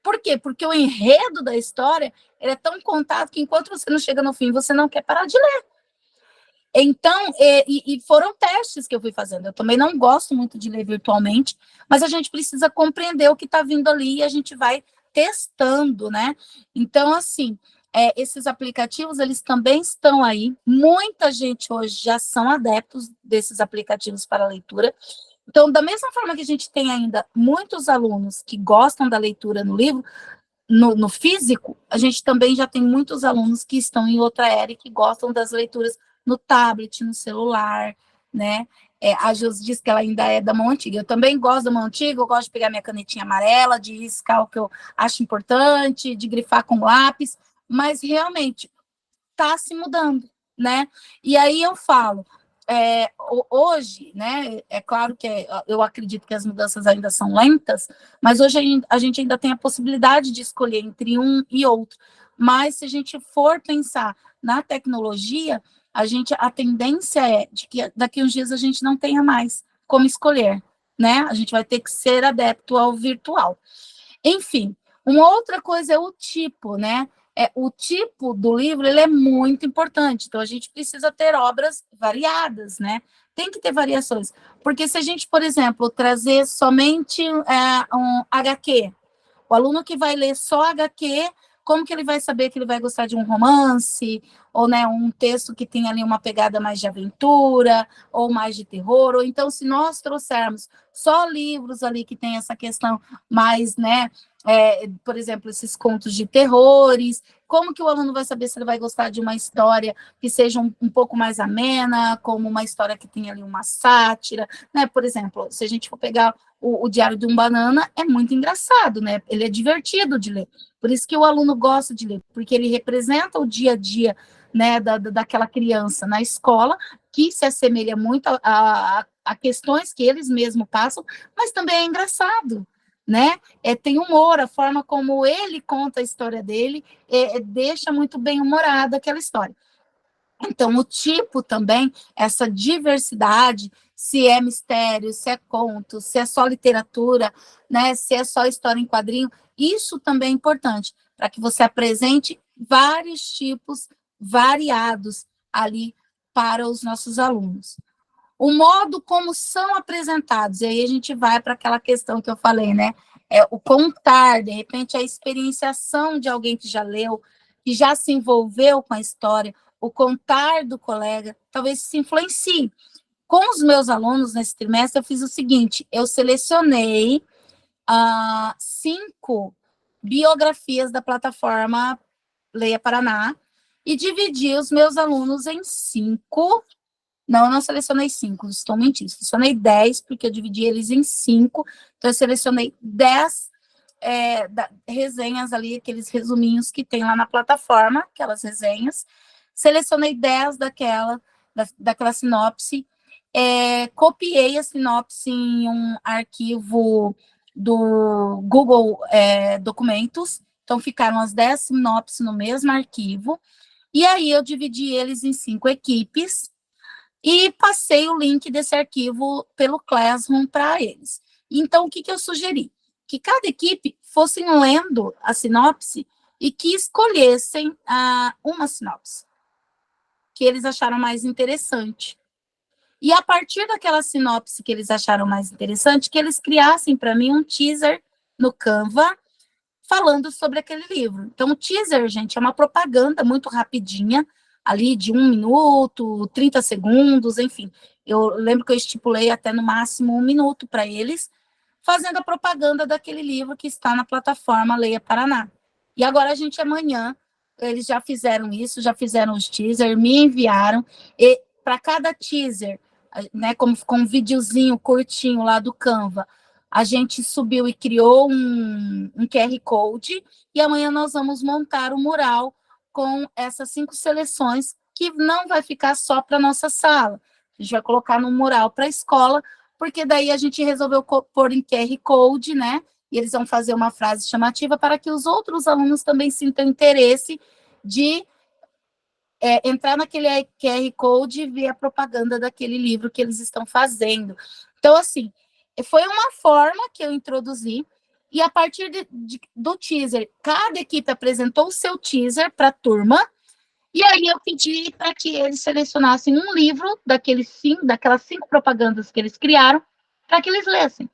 Por quê? Porque o enredo da história ele é tão contado que enquanto você não chega no fim, você não quer parar de ler. Então, e foram testes que eu fui fazendo. Eu também não gosto muito de ler virtualmente, mas a gente precisa compreender o que está vindo ali e a gente vai testando, né? Então, assim, esses aplicativos, eles também estão aí. Muita gente hoje já são adeptos desses aplicativos para leitura. Então, da mesma forma que a gente tem ainda muitos alunos que gostam da leitura no livro, no físico, a gente também já tem muitos alunos que estão em outra era e que gostam das leituras no tablet, no celular, né? A Josi diz que ela ainda é da mão antiga. Eu também gosto da mão antiga, eu gosto de pegar minha canetinha amarela, de riscar o que eu acho importante, de grifar com lápis, mas realmente está se mudando, né? E aí eu falo, hoje, né, é claro que eu acredito que as mudanças ainda são lentas, mas hoje a gente ainda tem a possibilidade de escolher entre um e outro. Mas se a gente for pensar na tecnologia, a tendência é de que daqui a uns dias a gente não tenha mais como escolher, né? A gente vai ter que ser adepto ao virtual. Enfim, uma outra coisa é o tipo, né? O tipo do livro, ele é muito importante, então a gente precisa ter obras variadas, né? Tem que ter variações, porque se a gente, por exemplo, trazer somente um HQ, o aluno que vai ler só HQ, como que ele vai saber que ele vai gostar de um romance, ou, né, um texto que tem ali uma pegada mais de aventura, ou mais de terror, ou então se nós trouxermos só livros ali que tem essa questão mais, né, por exemplo, esses contos de terrores, como que o aluno vai saber se ele vai gostar de uma história que seja um pouco mais amena, como uma história que tem ali uma sátira, né? Por exemplo, se a gente for pegar o Diário de um Banana, é muito engraçado, né? Ele é divertido de ler. Por isso que o aluno gosta de ler, porque ele representa o dia a dia, né, daquela criança na escola, que se assemelha muito a questões que eles mesmos passam, mas também é engraçado, né? Tem humor, a forma como ele conta a história dele, deixa muito bem humorada aquela história. Então, o tipo também, essa diversidade, se é mistério, se é conto, se é só literatura, né, se é só história em quadrinho, isso também é importante, para que você apresente vários tipos variados ali para os nossos alunos. O modo como são apresentados, e aí a gente vai para aquela questão que eu falei, né? O contar, de repente, a experienciação de alguém que já leu, que já se envolveu com a história, o contar do colega, talvez se influencie. Com os meus alunos nesse trimestre, eu fiz o seguinte: eu selecionei 5 biografias da plataforma Leia Paraná e dividi os meus alunos em 5. Não, eu não selecionei 5, estou mentindo. Selecionei 10, porque eu dividi eles em 5. Então, eu selecionei 10 resenhas ali, aqueles resuminhos que tem lá na plataforma, aquelas resenhas. Selecionei 10 daquela sinopse. Copiei a sinopse em um arquivo do Google Documentos. Então, ficaram as 10 sinopses no mesmo arquivo. E aí, eu dividi eles em 5 equipes e passei o link desse arquivo pelo Classroom para eles. Então, o que eu sugeri? Que cada equipe fosse lendo a sinopse e que escolhessem uma sinopse que eles acharam mais interessante. E a partir daquela sinopse que eles acharam mais interessante, que eles criassem para mim um teaser no Canva falando sobre aquele livro. Então, o teaser, gente, é uma propaganda muito rapidinha, ali de 1 minuto, 30 segundos, enfim. Eu lembro que eu estipulei até no máximo 1 minuto para eles, fazendo a propaganda daquele livro que está na plataforma Leia Paraná. E agora amanhã, eles já fizeram isso, já fizeram os teasers, me enviaram, e para cada teaser, né, como ficou um videozinho curtinho lá do Canva, a gente subiu e criou um QR Code, e amanhã nós vamos montar um mural com essas 5 seleções, que não vai ficar só para a nossa sala. A gente vai colocar no mural para a escola, porque daí a gente resolveu pôr em QR Code, né? E eles vão fazer uma frase chamativa para que os outros alunos também sintam interesse de entrar naquele QR Code e ver a propaganda daquele livro que eles estão fazendo. Então, assim, foi uma forma que eu introduzi, e a partir do teaser, cada equipe apresentou o seu teaser para a turma, e aí eu pedi para que eles selecionassem um livro daquelas 5 propagandas que eles criaram, para que eles lessem.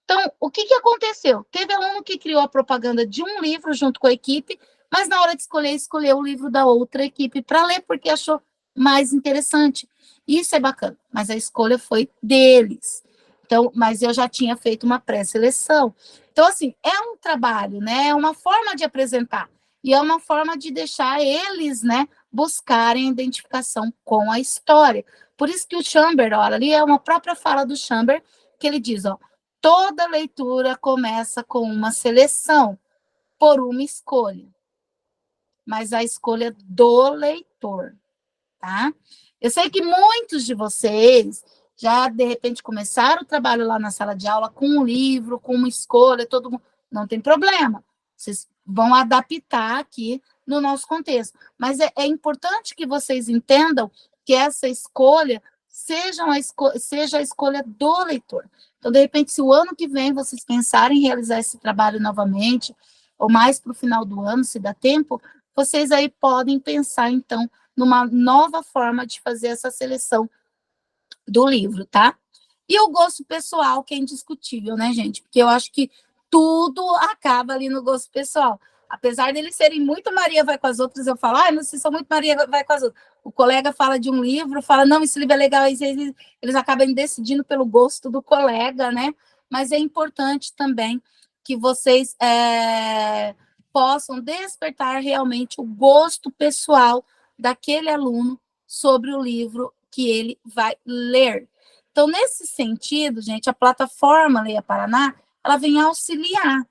Então, o que aconteceu? Teve aluno que criou a propaganda de um livro junto com a equipe, mas na hora de escolheu o livro da outra equipe para ler, porque achou mais interessante. Isso é bacana, mas a escolha foi deles. Então, mas eu já tinha feito uma pré-seleção. Então, assim, é um trabalho, né? É uma forma de apresentar. E é uma forma de deixar eles, né, buscarem identificação com a história. Por isso que o Chamber, olha, ali é uma própria fala do Chamber, que ele diz, ó, toda leitura começa com uma seleção, por uma escolha. Mas a escolha do leitor, tá? Eu sei que muitos de vocês já, de repente, começaram o trabalho lá na sala de aula com um livro, com uma escolha, todo mundo. Não tem problema. Vocês vão adaptar aqui no nosso contexto. Mas é importante que vocês entendam que essa escolha seja a escolha do leitor. Então, de repente, se o ano que vem vocês pensarem em realizar esse trabalho novamente, ou mais para o final do ano, se dá tempo, vocês aí podem pensar, então, numa nova forma de fazer essa seleção do livro, tá? E o gosto pessoal, que é indiscutível, né, gente? Porque eu acho que tudo acaba ali no gosto pessoal. Apesar deles serem muito Maria vai com as outras, eu falo, mas vocês são muito Maria vai com as outras. O colega fala de um livro, fala, não, esse livro é legal, eles acabam decidindo pelo gosto do colega, né? Mas é importante também que vocês possam despertar realmente o gosto pessoal daquele aluno sobre o livro que ele vai ler. Então, nesse sentido, gente, a plataforma Leia Paraná, ela vem auxiliar,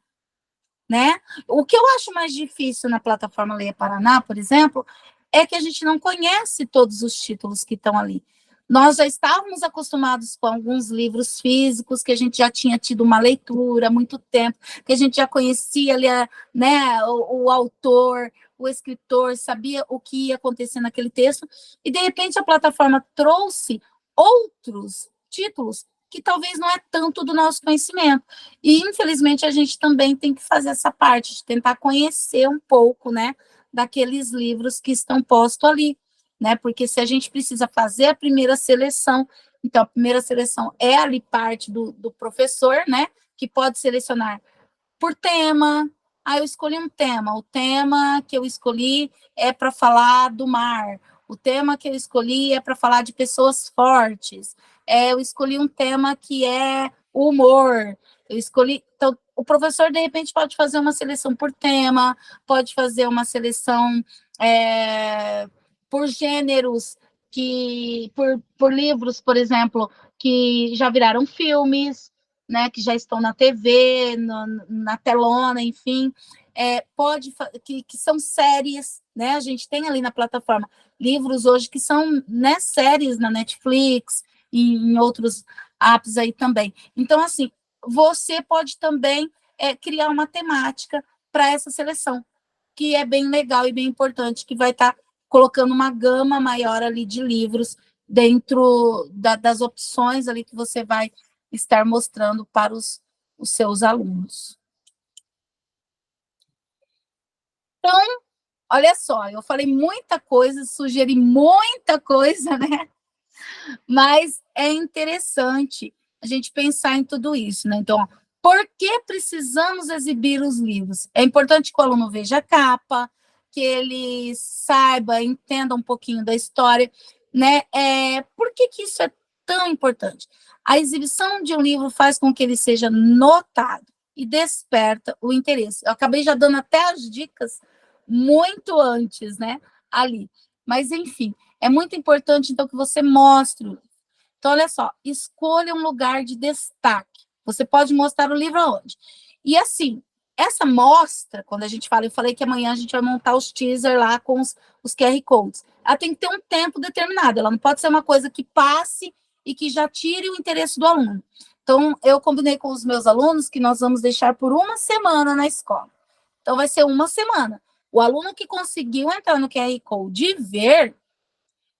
né? O que eu acho mais difícil na plataforma Leia Paraná, por exemplo, é que a gente não conhece todos os títulos que estão ali. Nós já estávamos acostumados com alguns livros físicos, que a gente já tinha tido uma leitura há muito tempo, que a gente já conhecia ali, né, o autor, o escritor, sabia o que ia acontecer naquele texto, e de repente a plataforma trouxe outros títulos que talvez não é tanto do nosso conhecimento. E, infelizmente, a gente também tem que fazer essa parte, de tentar conhecer um pouco, né, daqueles livros que estão postos ali, né? Porque se a gente precisa fazer a primeira seleção, então a primeira seleção é ali parte do professor, né? Que pode selecionar por tema. Ah, eu escolhi um tema. O tema que eu escolhi é para falar do mar. O tema que eu escolhi é para falar de pessoas fortes. Eu escolhi um tema que é o humor. Eu escolhi. Então, o professor, de repente, pode fazer uma seleção por tema, pode fazer uma seleção por gêneros, por livros, por exemplo, que já viraram filmes, né, que já estão na TV, na telona, enfim, que são séries, né, a gente tem ali na plataforma livros hoje que são, né, séries na Netflix e em outros apps aí também. Então, assim, você pode também criar uma temática para essa seleção, que é bem legal e bem importante, que vai estar colocando uma gama maior ali de livros dentro das opções ali que você vai estar mostrando para os seus alunos. Então, olha só, eu falei muita coisa, sugeri muita coisa, né? Mas é interessante a gente pensar em tudo isso, né? Então, por que precisamos exibir os livros? É importante que o aluno veja a capa, que ele saiba, entenda um pouquinho da história, né? Por que isso é tão importante? A exibição de um livro faz com que ele seja notado e desperta o interesse. Eu acabei já dando até as dicas muito antes, né? Ali. Mas, enfim, é muito importante, então, que você mostre. Então, olha só, escolha um lugar de destaque. Você pode mostrar o livro aonde? E, assim, essa mostra, quando a gente fala, eu falei que amanhã a gente vai montar os teasers lá com os QR Codes. Ela tem que ter um tempo determinado, ela não pode ser uma coisa que passe e que já tire o interesse do aluno. Então, eu combinei com os meus alunos que nós vamos deixar por uma semana na escola. Então, vai ser uma semana. O aluno que conseguiu entrar no QR Code e ver,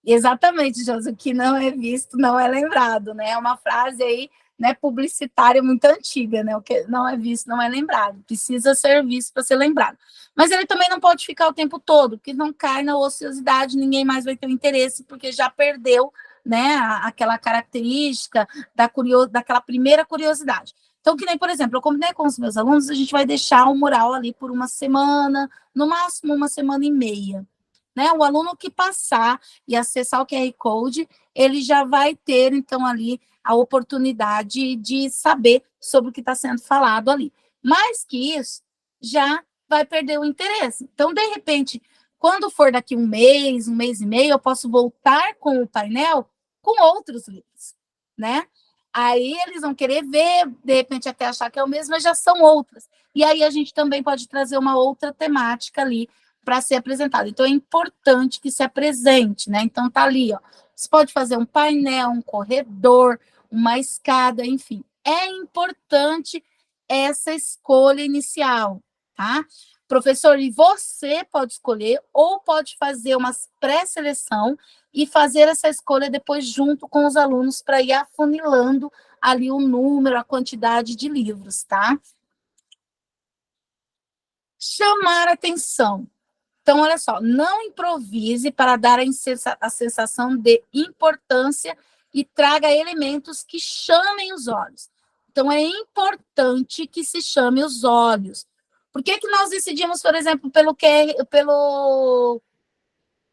exatamente, Josi, o que não é visto não é lembrado, né? É uma frase aí, né, publicitária muito antiga, né? O que não é visto não é lembrado. Precisa ser visto para ser lembrado. Mas ele também não pode ficar o tempo todo, porque não cai na ociosidade, ninguém mais vai ter o interesse, porque já perdeu, né, aquela característica daquela primeira curiosidade. Então, que nem, por exemplo, eu combinei com os meus alunos, a gente vai deixar o mural ali por uma semana, no máximo uma semana e meia. Né? O aluno que passar e acessar o QR Code, ele já vai ter, então, ali a oportunidade de saber sobre o que está sendo falado ali. Mais que isso, já vai perder o interesse. Então, de repente, quando for daqui um mês e meio, eu posso voltar com o painel com outros livros, né? Aí eles vão querer ver, de repente até achar que é o mesmo, mas já são outras. E aí a gente também pode trazer uma outra temática ali para ser apresentada. Então é importante que se apresente, né? Então tá ali, ó. Você pode fazer um painel, um corredor, uma escada, enfim. É importante essa escolha inicial, tá? Professor, e você pode escolher ou pode fazer uma pré-seleção e fazer essa escolha depois junto com os alunos para ir afunilando ali o número, a quantidade de livros, tá? Chamar atenção. Então, olha só, não improvise para dar a sensação de importância e traga elementos que chamem os olhos. Então, é importante que se chame os olhos. Por que nós decidimos, por exemplo, pelo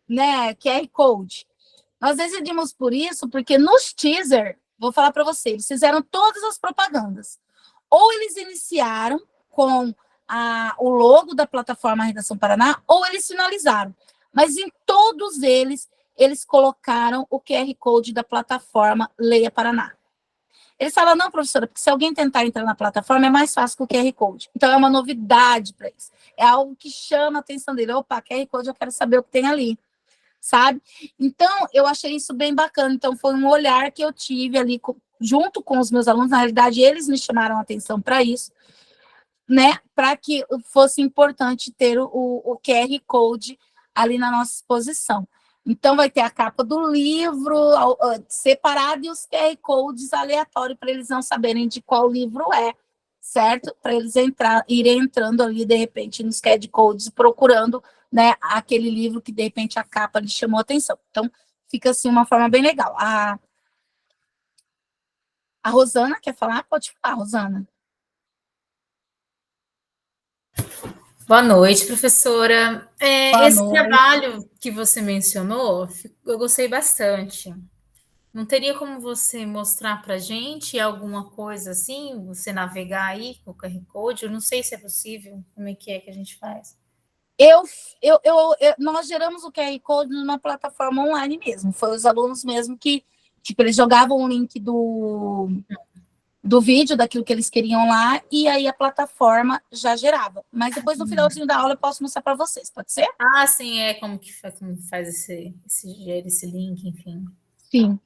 né, QR Code? Nós decidimos por isso porque nos teaser, vou falar para vocês, eles fizeram todas as propagandas. Ou eles iniciaram com o logo da plataforma Redação Paraná, ou eles finalizaram. Mas em todos eles colocaram o QR Code da plataforma Leia Paraná. Eles falam, não, professora, porque se alguém tentar entrar na plataforma, é mais fácil que o QR Code. Então, é uma novidade para eles. É algo que chama a atenção dele. Opa, QR Code, eu quero saber o que tem ali. sabe? Então, eu achei isso bem bacana. Então, foi um olhar que eu tive ali junto com os meus alunos. Na realidade, eles me chamaram a atenção para isso, né? Para que fosse importante ter o QR Code ali na nossa exposição. Então, vai ter a capa do livro separada e os QR Codes aleatórios para eles não saberem de qual livro é, certo? Para eles irem entrando ali, de repente, nos QR Codes, procurando, né, aquele livro que, de repente, a capa lhe chamou a atenção. Então, fica, assim, uma forma bem legal. A Rosana quer falar? Pode falar, Rosana. Boa noite, professora. Boa Esse noite. trabalho que você mencionou, eu gostei bastante. Não teria como você mostrar para a gente alguma coisa assim, você navegar aí com o QR Code? Eu não sei se é possível, como é que a gente faz? Nós geramos o QR Code numa plataforma online mesmo. Foi os alunos mesmo que, tipo, eles jogavam o link do vídeo, daquilo que eles queriam lá, e aí a plataforma já gerava. Mas depois, no finalzinho da aula, eu posso mostrar para vocês, pode ser? Ah, sim, como faz gera esse link, enfim. Sim.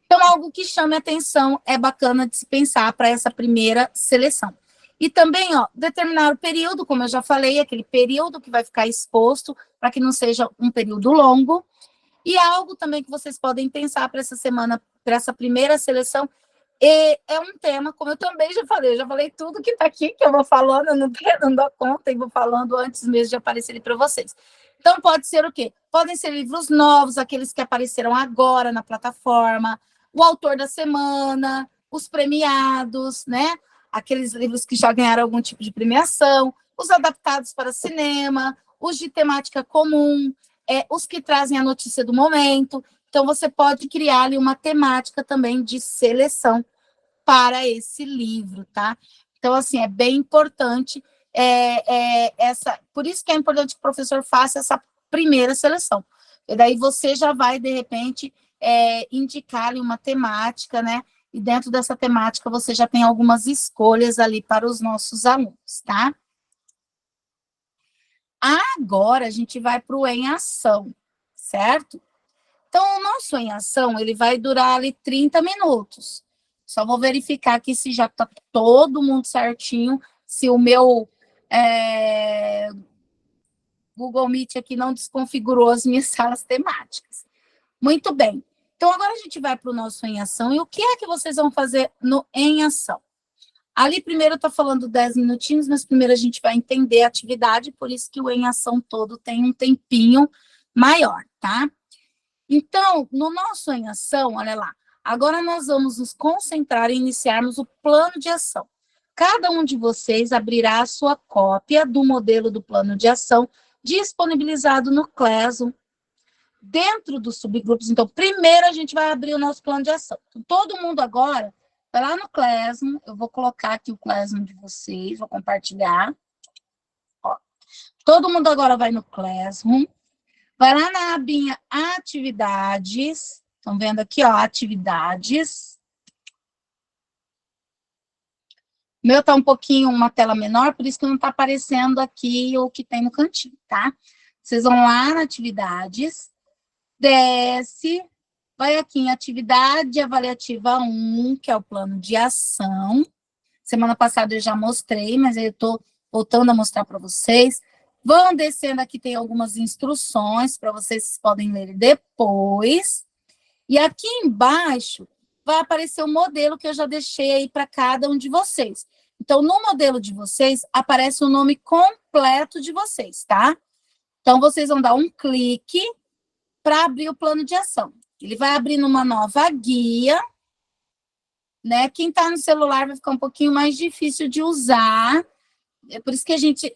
Então, algo que chame atenção é bacana de se pensar para essa primeira seleção. E também, ó, determinar o período, como eu já falei, aquele período que vai ficar exposto, para que não seja um período longo. E algo também que vocês podem pensar para essa semana, para essa primeira seleção, é um tema, como eu também já falei tudo que está aqui, que eu vou falando, eu não dou conta, e vou falando antes mesmo de aparecer para vocês. Então, pode ser o quê? Podem ser livros novos, aqueles que apareceram agora na plataforma, o autor da semana, os premiados, né? Aqueles livros que já ganharam algum tipo de premiação, os adaptados para cinema, os de temática comum, os que trazem a notícia do momento. Então, você pode criar ali uma temática também de seleção para esse livro, tá? Então, assim, é bem importante por isso que é importante que o professor faça essa primeira seleção. E daí você já vai, de repente, indicar ali uma temática, né? E dentro dessa temática você já tem algumas escolhas ali para os nossos alunos, tá? Agora a gente vai para o Em Ação, certo? Então, o nosso Em Ação, ele vai durar ali 30 minutos. Só vou verificar aqui se já está todo mundo certinho, se o meu Google Meet aqui não desconfigurou as minhas salas temáticas. Muito bem. Então, agora a gente vai para o nosso Em Ação. E o que é que vocês vão fazer no Em Ação? Ali, primeiro, está falando 10 minutinhos, mas primeiro a gente vai entender a atividade, por isso que o Em Ação todo tem um tempinho maior, tá? Então, no nosso Em Ação, olha lá, agora nós vamos nos concentrar em iniciarmos o plano de ação. Cada um de vocês abrirá a sua cópia do modelo do plano de ação disponibilizado no Classroom, dentro dos subgrupos. Então, primeiro a gente vai abrir o nosso plano de ação. Então, todo mundo agora vai lá no Classroom, eu vou colocar aqui o Classroom de vocês, vou compartilhar. Ó, todo mundo agora vai no Classroom, vai lá na abinha Atividades, estão vendo aqui, ó, Atividades. O meu tá um pouquinho, uma tela menor, por isso que não tá aparecendo aqui o que tem no cantinho, tá? Vocês vão lá na Atividades, desce, vai aqui em Atividade Avaliativa 1, que é o plano de ação. Semana passada eu já mostrei, mas eu tô voltando a mostrar para vocês. Vão descendo aqui, tem algumas instruções para vocês podem ler depois. E aqui embaixo vai aparecer o modelo que eu já deixei aí para cada um de vocês. Então, no modelo de vocês, aparece o nome completo de vocês, tá? Então, vocês vão dar um clique para abrir o plano de ação. Ele vai abrir numa nova guia, né? Quem está no celular vai ficar um pouquinho mais difícil de usar. É por isso que a gente,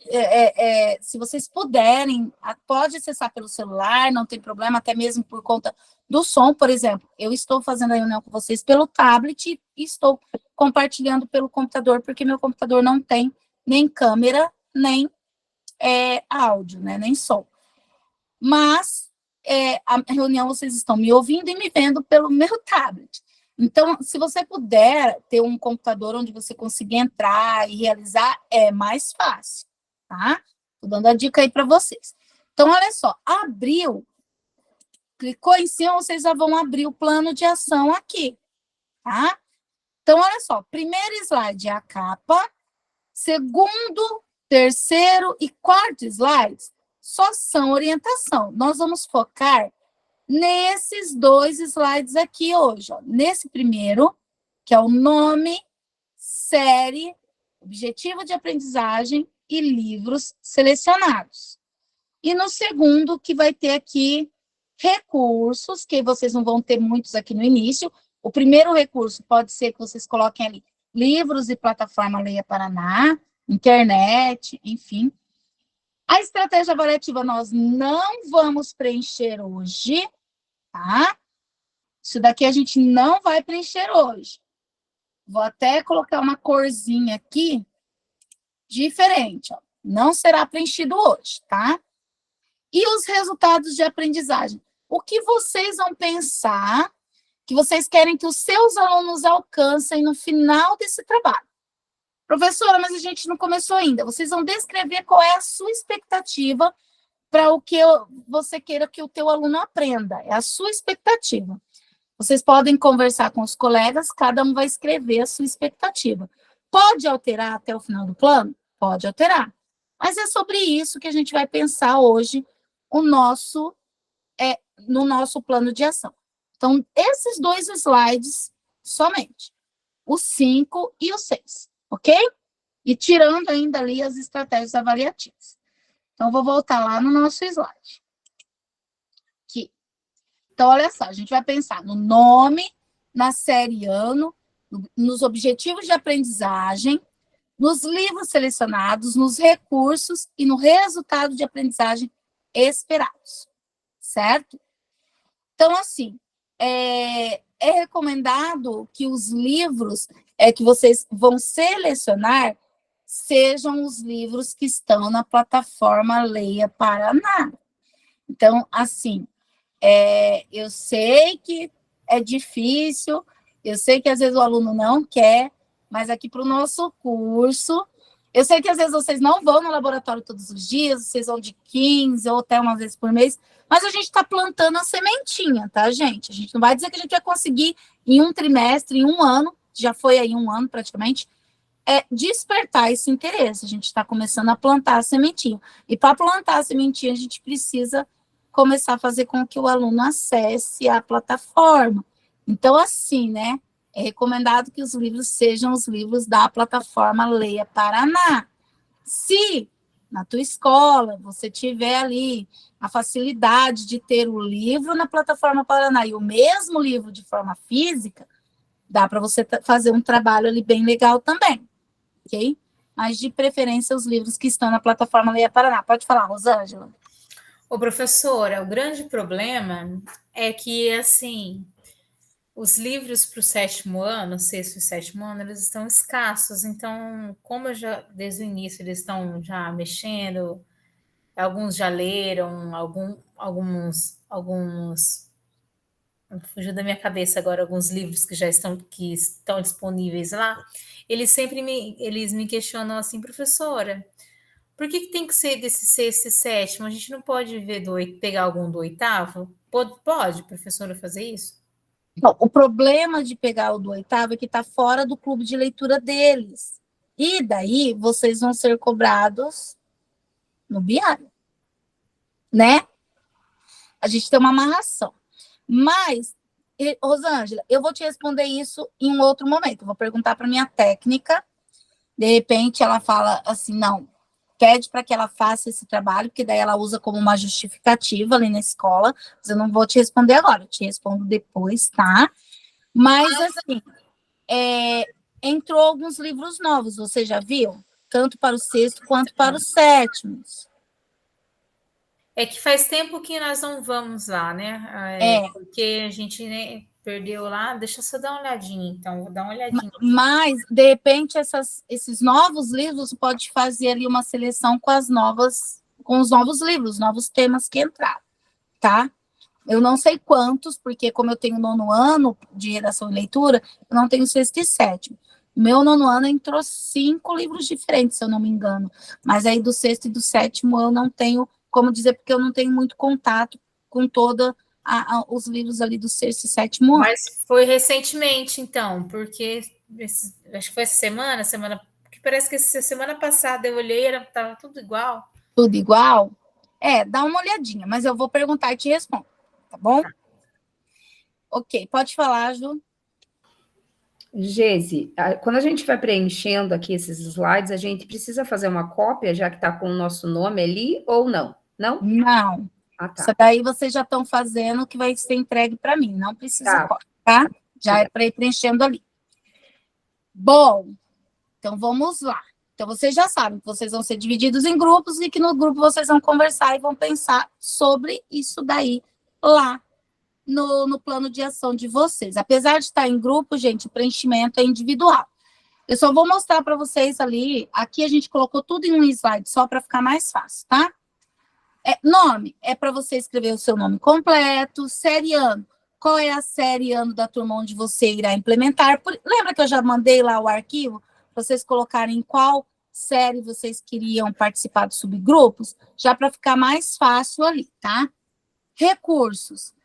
se vocês puderem, pode acessar pelo celular, não tem problema, até mesmo por conta do som, por exemplo. Eu estou fazendo a reunião com vocês pelo tablet e estou compartilhando pelo computador, porque meu computador não tem nem câmera, nem áudio, né, nem som. Mas a reunião vocês estão me ouvindo e me vendo pelo meu tablet. Então, se você puder ter um computador onde você consiga entrar e realizar, é mais fácil, tá? Tô dando a dica aí para vocês. Então, olha só, abriu, Clicou em cima, vocês já vão abrir o plano de ação aqui, tá? Então, olha só, primeiro slide é a capa, segundo, terceiro e quarto slides só são orientação. Nós vamos focar nesses 2 slides aqui hoje, ó. Nesse primeiro, que é o nome, série, objetivo de aprendizagem e livros selecionados. E no segundo, que vai ter aqui recursos, que vocês não vão ter muitos aqui no início. O primeiro recurso pode ser que vocês coloquem ali livros e plataforma Leia Paraná, internet, enfim. A estratégia avaliativa nós não vamos preencher hoje, tá? Isso daqui a gente não vai preencher hoje. Vou até colocar uma corzinha aqui diferente, ó. Não será preenchido hoje, tá? E os resultados de aprendizagem? O que vocês vão pensar que vocês querem que os seus alunos alcancem no final desse trabalho? Professora, mas a gente não começou ainda. Vocês vão descrever qual é a sua expectativa para o que você queira que o teu aluno aprenda. É a sua expectativa. Vocês podem conversar com os colegas, cada um vai escrever a sua expectativa. Pode alterar até o final do plano? Pode alterar. Mas é sobre isso que a gente vai pensar hoje no nosso plano de ação. Então, esses 2 slides somente. O 5 e o 6, ok? E tirando ainda ali as estratégias avaliativas. Então, vou voltar lá no nosso slide. Aqui. Então, olha só, a gente vai pensar no nome, na série ano, nos objetivos de aprendizagem, nos livros selecionados, nos recursos e no resultado de aprendizagem esperados, certo? Então, assim, é recomendado que os livros que vocês vão selecionar sejam os livros que estão na plataforma Leia Paraná. Então, assim, eu sei que é difícil, eu sei que às vezes o aluno não quer, mas aqui para o nosso curso, eu sei que às vezes vocês não vão no laboratório todos os dias, vocês vão de 15 ou até uma vez por mês, mas a gente está plantando a sementinha, tá, gente? A gente não vai dizer que a gente vai conseguir em um trimestre, em um ano, já foi aí um ano praticamente, despertar esse interesse. A gente está começando a plantar a sementinha. E para plantar a sementinha, a gente precisa começar a fazer com que o aluno acesse a plataforma. Então, assim, né? É recomendado que os livros sejam os livros da plataforma Leia Paraná. Se na tua escola você tiver ali a facilidade de ter o livro na plataforma Paraná e o mesmo livro de forma física, dá para você fazer um trabalho ali bem legal também, ok? Mas de preferência os livros que estão na plataforma Leia Paraná. Pode falar, Rosângela. Ô, professora, o grande problema é que, assim, os livros para o 7º ano, 6º e 7º ano, eles estão escassos. Então, como desde o início eles estão já mexendo, alguns já leram, alguns fugiu da minha cabeça agora, alguns livros que estão disponíveis lá, eles me questionam assim, professora, por que tem que ser desse 6º e 7º? A gente não pode pegar algum do 8º? Pode, professora, fazer isso? Então, o problema de pegar o do 8º é que está fora do clube de leitura deles. E daí, vocês vão ser cobrados no biário, né? A gente tem uma amarração. Mas, Rosângela, eu vou te responder isso em um outro momento. Eu vou perguntar para minha técnica. De repente, ela fala assim, não, pede para que ela faça esse trabalho, porque daí ela usa como uma justificativa ali na escola. Mas eu não vou te responder agora, eu te respondo depois, tá? Mas, assim, entrou alguns livros novos, você já viu? Tanto para o 6º quanto para os 7º. É que faz tempo que nós não vamos lá, né? Porque a gente, né, perdeu lá. Deixa eu só dar uma olhadinha, então. Vou dar uma olhadinha. Mas, de repente, esses novos livros, pode fazer ali uma seleção com os novos livros, novos temas que entraram, tá? Eu não sei quantos, porque como eu tenho 9º ano de redação e leitura, eu não tenho 6º e 7º. Meu 9º ano entrou 5 livros diferentes, se eu não me engano. Mas aí do 6º e do 7º eu não tenho como dizer, porque eu não tenho muito contato com toda os livros ali do 6º e 7º ano. Mas foi recentemente, então, porque acho que foi essa semana, porque parece que essa semana passada eu olhei, estava tudo igual. Tudo igual? Dá uma olhadinha, mas eu vou perguntar e te respondo, tá bom? Ok, pode falar, Ju. Geise, quando a gente vai preenchendo aqui esses slides, a gente precisa fazer uma cópia, já que está com o nosso nome ali, ou não? Não? Não. Ah, tá. Isso daí vocês já estão fazendo, que vai ser entregue para mim, não precisa cópia, tá? Já é para ir preenchendo ali. Bom, então vamos lá. Então, vocês já sabem que vocês vão ser divididos em grupos e que no grupo vocês vão conversar e vão pensar sobre isso daí lá no plano de ação de vocês. Apesar de estar em grupo, gente, o preenchimento é individual. Eu só vou mostrar para vocês ali, aqui a gente colocou tudo em um slide só para ficar mais fácil, tá? Nome, é para você escrever o seu nome completo, série ano, qual é a série ano da turma onde você irá implementar. Lembra que eu já mandei lá o arquivo? Vocês colocarem em qual série vocês queriam participar dos subgrupos, já para ficar mais fácil ali, tá? Recursos.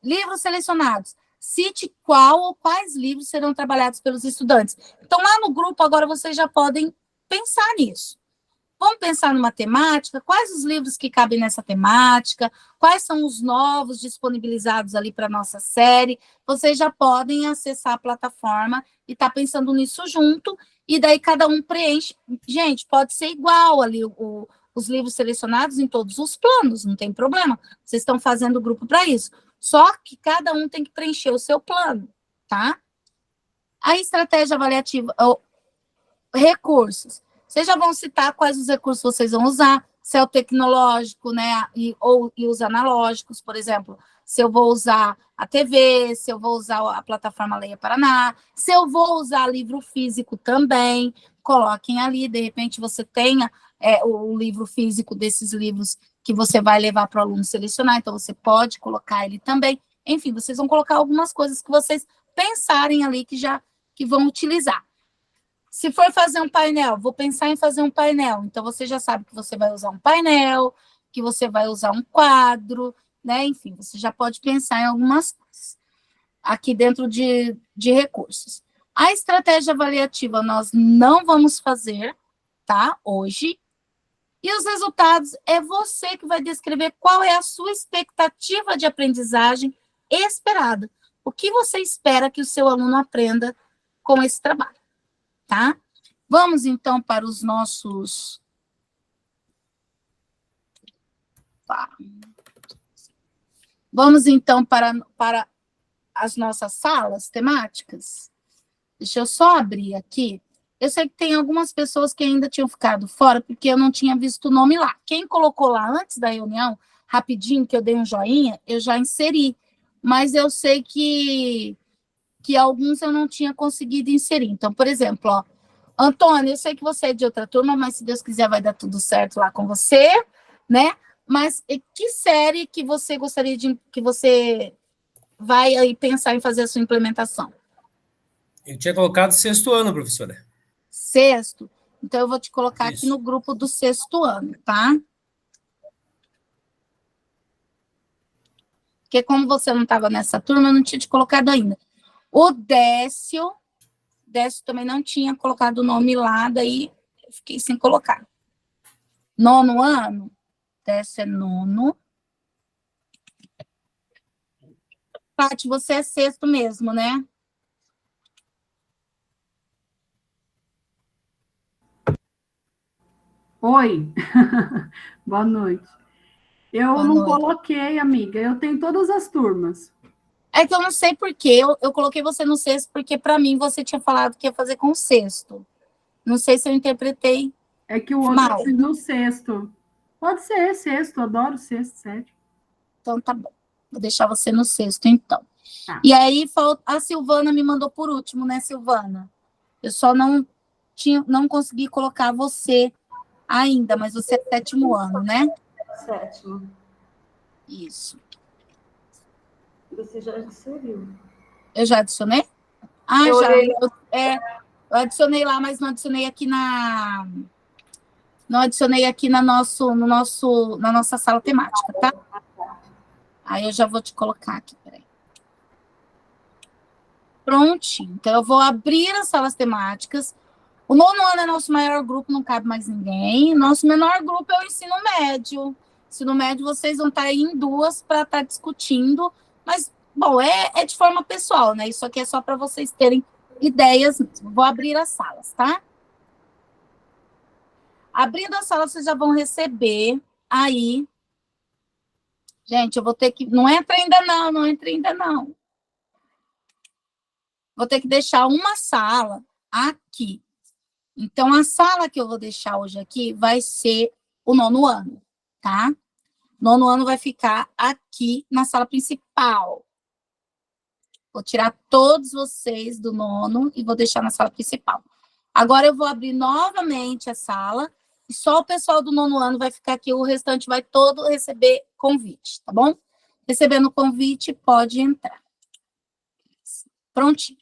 Livros selecionados. Cite qual ou quais livros serão trabalhados pelos estudantes. Então, lá no grupo, agora vocês já podem pensar nisso. Vamos pensar numa temática, quais os livros que cabem nessa temática, quais são os novos disponibilizados ali para a nossa série. Vocês já podem acessar a plataforma e estar pensando nisso junto, e daí cada um preenche. Gente, pode ser igual ali os livros selecionados em todos os planos, não tem problema. Vocês estão fazendo o grupo para isso. Só que cada um tem que preencher o seu plano, tá? A estratégia avaliativa, recursos. Vocês já vão citar quais os recursos vocês vão usar, se é o tecnológico, né, e os analógicos, por exemplo, se eu vou usar a TV, se eu vou usar a plataforma Leia Paraná, se eu vou usar livro físico também, coloquem ali, de repente você tenha o livro físico desses livros que você vai levar para o aluno selecionar, então você pode colocar ele também. Enfim, vocês vão colocar algumas coisas que vocês pensarem ali que vão utilizar. Se for fazer um painel, vou pensar em fazer um painel. Então, você já sabe que você vai usar um painel, que você vai usar um quadro, né? Enfim, você já pode pensar em algumas coisas aqui dentro de recursos. A estratégia avaliativa nós não vamos fazer, tá? Hoje. E os resultados é você que vai descrever qual é a sua expectativa de aprendizagem esperada. O que você espera que o seu aluno aprenda com esse trabalho. Tá? Vamos, então, para os nossos... Vamos, então, para as nossas salas temáticas. Deixa eu só abrir aqui. Eu sei que tem algumas pessoas que ainda tinham ficado fora, porque eu não tinha visto o nome lá. Quem colocou lá antes da reunião, rapidinho, que eu dei um joinha, eu já inseri. Mas eu sei que alguns eu não tinha conseguido inserir. Então, por exemplo, ó, Antônio, eu sei que você é de outra turma, mas se Deus quiser vai dar tudo certo lá com você, né? Mas que série que você gostaria que você vai aí pensar em fazer a sua implementação? Eu tinha colocado 6º ano, professora. 6º? Então, eu vou te colocar aqui no grupo do 6º ano, tá? Porque como você não estava nessa turma, eu não tinha te colocado ainda. O Décio também não tinha colocado o nome lá, daí eu fiquei sem colocar. 9º ano? Décio é 9º. Paty, você é 6º mesmo, né? Oi, boa noite. Eu não coloquei, amiga, eu tenho todas as turmas. É que eu não sei por quê, eu coloquei você no 6º, porque para mim você tinha falado que ia fazer com o 6º. Não sei se eu interpretei. É que o outro eu fiz no 6º. Pode ser 6º, adoro 6º, 7º. Então tá bom, vou deixar você no 6º, então. Tá. E aí a Silvana me mandou por último, né, Silvana? Eu só não consegui colocar você ainda, mas você é 7º ano, né? 7º. Isso. Você já inseriu. Eu já adicionei? Ah, eu já. Eu adicionei lá, mas não adicionei aqui na nossa sala temática, tá? Aí eu já vou te colocar aqui, peraí. Prontinho. Então, eu vou abrir as salas temáticas. O 9º ano é nosso maior grupo, não cabe mais ninguém. Nosso menor grupo é o ensino médio. Ensino médio, vocês vão estar aí em 2 para estar discutindo. Mas, bom, é de forma pessoal, né? Isso aqui é só para vocês terem ideias mesmo. Vou abrir as salas, tá? Abrindo a sala, vocês já vão receber aí. Gente, eu vou ter que... Não entra ainda não, não entra ainda não. Vou ter que deixar uma sala aqui. Então, a sala que eu vou deixar hoje aqui vai ser o 9º ano, tá? 9º ano vai ficar aqui na sala principal. Vou tirar todos vocês do 9º e vou deixar na sala principal. Agora eu vou abrir novamente a sala e só o pessoal do 9º ano vai ficar aqui, o restante vai todo receber convite, tá bom? Recebendo o convite, pode entrar. Prontinho.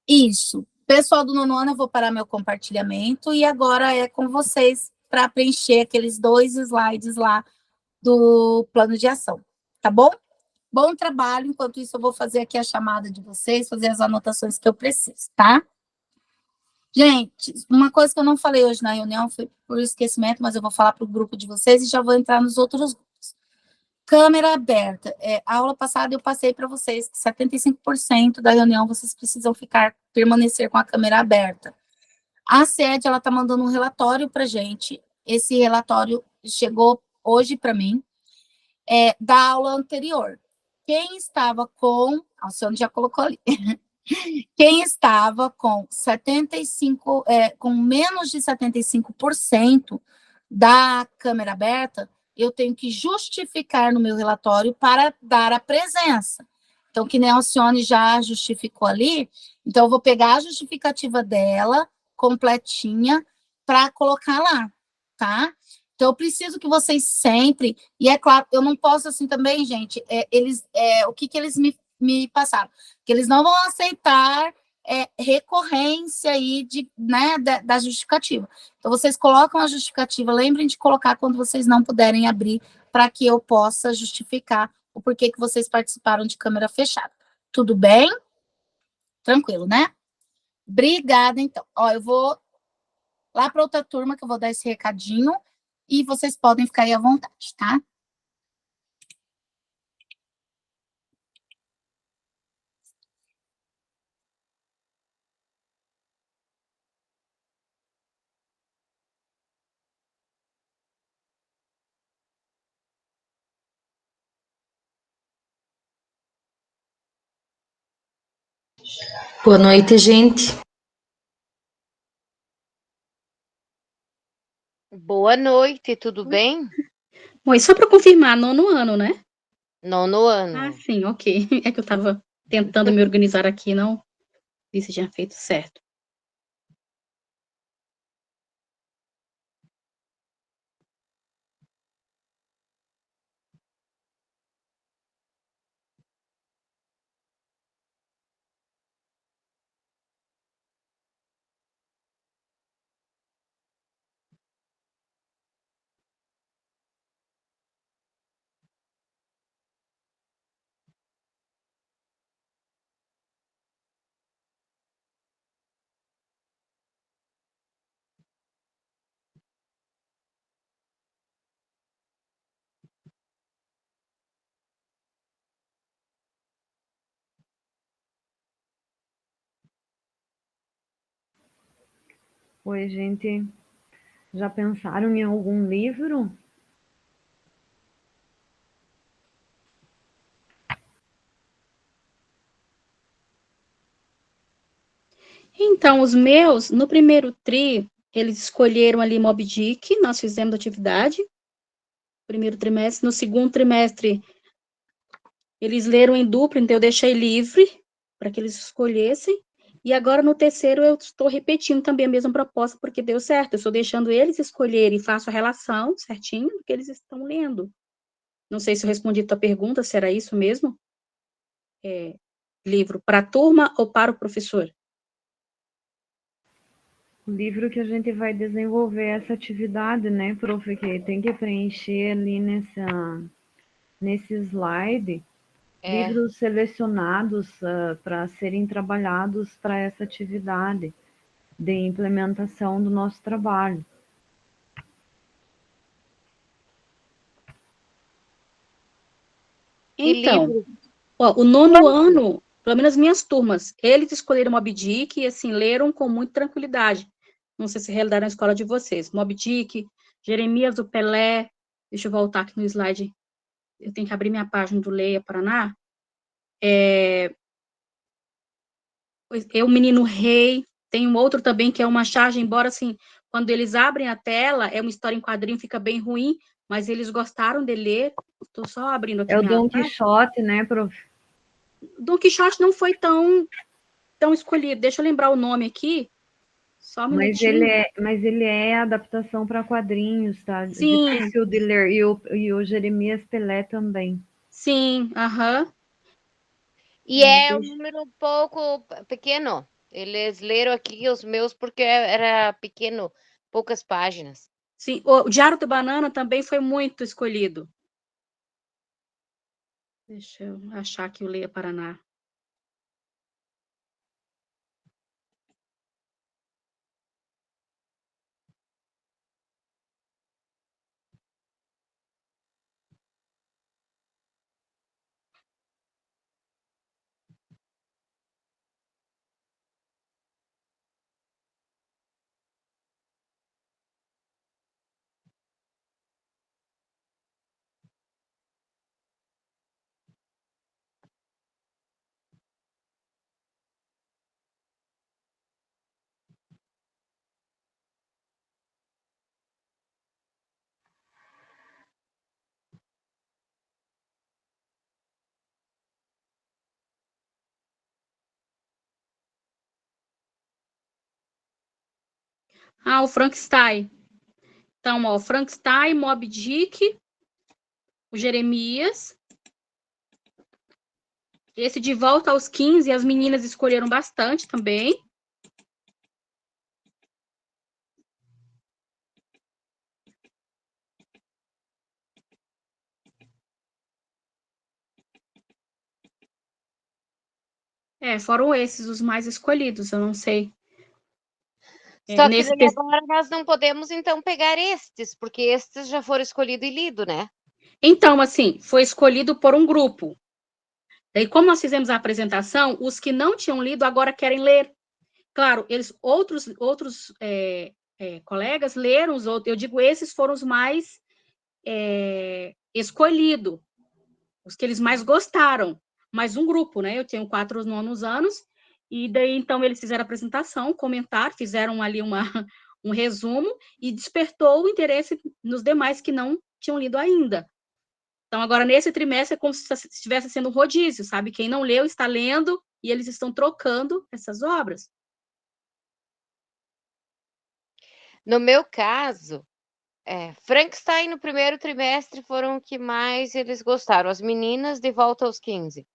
Isso. Pessoal do 9º ano, eu vou parar meu compartilhamento e agora é com vocês para preencher aqueles 2 slides lá do plano de ação, tá bom? Bom trabalho. Enquanto isso, eu vou fazer aqui a chamada de vocês, fazer as anotações que eu preciso, tá? Gente, uma coisa que eu não falei hoje na reunião foi por esquecimento, mas eu vou falar para o grupo de vocês e já vou entrar nos outros grupos. Câmera aberta. A aula passada eu passei para vocês que 75% da reunião vocês precisam permanecer com a câmera aberta. A sede, ela está mandando um relatório para gente. Esse relatório chegou hoje para mim, da aula anterior. Quem estava com... A Alcione já colocou ali. Quem estava com 75, com menos de 75% da câmera aberta, eu tenho que justificar no meu relatório para dar a presença. Então, que nem a Alcione já justificou ali, então eu vou pegar a justificativa dela, completinha, para colocar lá, tá? Então, eu preciso que vocês sempre... E é claro, eu não posso assim também, gente, o que eles me passaram? Que eles não vão aceitar recorrência aí da justificativa. Então, vocês colocam a justificativa, lembrem de colocar quando vocês não puderem abrir, para que eu possa justificar o porquê que vocês participaram de câmera fechada. Tudo bem? Tranquilo, né? Obrigada, então. Ó, eu vou lá para outra turma, que eu vou dar esse recadinho, e vocês podem ficar aí à vontade, tá? Boa noite, gente. Boa noite, tudo bem? Oi, só para confirmar, 9º ano, né? 9º ano. Ah, sim, ok. É que eu estava tentando me organizar aqui, não vi se tinha feito certo. Oi, gente. Já pensaram em algum livro? Então, os meus, no primeiro tri, eles escolheram ali Moby Dick, nós fizemos atividade, primeiro trimestre. No segundo trimestre, eles leram em dupla, então eu deixei livre para que eles escolhessem. E agora, no terceiro, eu estou repetindo também a mesma proposta, porque deu certo. Eu estou deixando eles escolherem e faço a relação certinho do que eles estão lendo. Não sei se eu respondi a tua pergunta, se era isso mesmo? livro? Para a turma ou para o professor? O livro que a gente vai desenvolver essa atividade, né, prof, que tem que preencher ali nesse slide, livros selecionados para serem trabalhados para essa atividade de implementação do nosso trabalho. Então, ó, o nono ano, pelo menos minhas turmas, eles escolheram Moby Dick e, assim, leram com muita tranquilidade. Não sei se realizaram na escola de vocês. Moby Dick, Jeremias do Pelé. Deixa eu voltar aqui no slide. Eu tenho que abrir minha página do Leia Paraná. O Menino Rei. Tem um outro também que é uma charge, embora, assim, quando eles abrem a tela, é uma história em quadrinho, fica bem ruim, mas eles gostaram de ler. Estou só abrindo aqui. É o Dom Quixote, né, prof? Dom Quixote não foi tão escolhido. Deixa eu lembrar o nome aqui. Só um minutinho. Mas ele é adaptação para quadrinhos, tá? Sim. Difícil de ler. E o Jeremias Pelé também. Sim, aham. E é um número um pouco pequeno. Eles leram aqui os meus porque era pequeno, poucas páginas. Sim, o Diário do Banana também foi muito escolhido. Deixa eu achar aqui o Leia Paraná. Ah, o Frankenstein. Então, ó, Frankenstein, Moby Dick, o Jeremias. Esse De Volta aos 15, as meninas escolheram bastante também. Foram esses os mais escolhidos, eu não sei. Só que daí agora nós não podemos, então, pegar estes, porque estes já foram escolhidos e lidos, né? Então, assim, foi escolhido por um grupo. Daí, como nós fizemos a apresentação, os que não tinham lido agora querem ler. Claro, outros colegas leram os outros. Eu digo, esses foram os mais escolhidos, os que eles mais gostaram. Mas um grupo, né? Eu tenho 4 nonos anos, e daí, então, eles fizeram a apresentação, comentaram, fizeram ali um resumo, e despertou o interesse nos demais que não tinham lido ainda. Então, agora, nesse trimestre, é como se estivesse sendo um rodízio, sabe? Quem não leu está lendo, e eles estão trocando essas obras. No meu caso, Frankenstein no primeiro trimestre foram o que mais eles gostaram. As meninas, De Volta aos 15.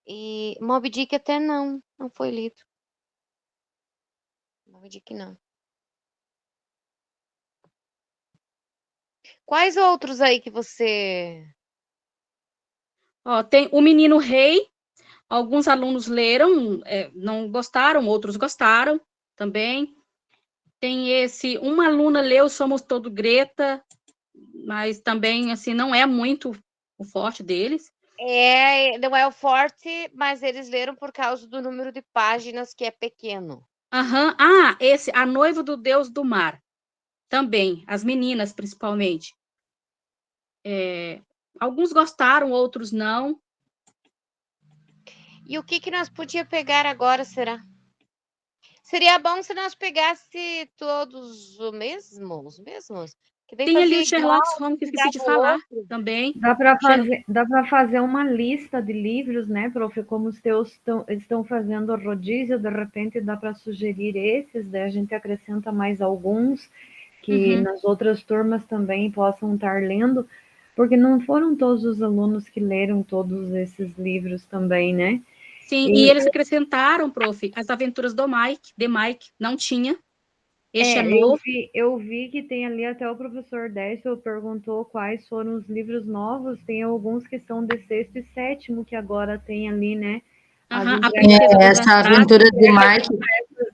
E Moby Dick até não foi lido. Moby Dick não. Quais outros aí que você... Ó, tem O Menino Rei, alguns alunos leram, não gostaram, outros gostaram também. Tem esse, uma aluna leu Somos Todo Greta, mas também, assim, não é muito o forte deles. Não é o forte, mas eles leram por causa do número de páginas, que é pequeno. Aham. Ah, esse, A Noiva do Deus do Mar. Também, as meninas, principalmente. Alguns gostaram, outros não. E o que nós podíamos pegar agora, será? Seria bom se nós pegasse todos os mesmos? Que tem ali o Sherlock Holmes, que eu esqueci de falar também. Dá para fazer uma lista de livros, né, prof? Como os teus estão fazendo rodízio, de repente dá para sugerir esses, daí a gente acrescenta mais alguns que nas outras turmas também possam estar lendo, porque não foram todos os alunos que leram todos esses livros também, né? Sim, e eles acrescentaram, prof, as aventuras do Mike, de Mike, não tinha. Este é novo. Eu vi que tem ali até o professor Décio perguntou quais foram os livros novos. Tem alguns que são de 6º e 7º, que agora tem ali, né? Essa aventura de Mike.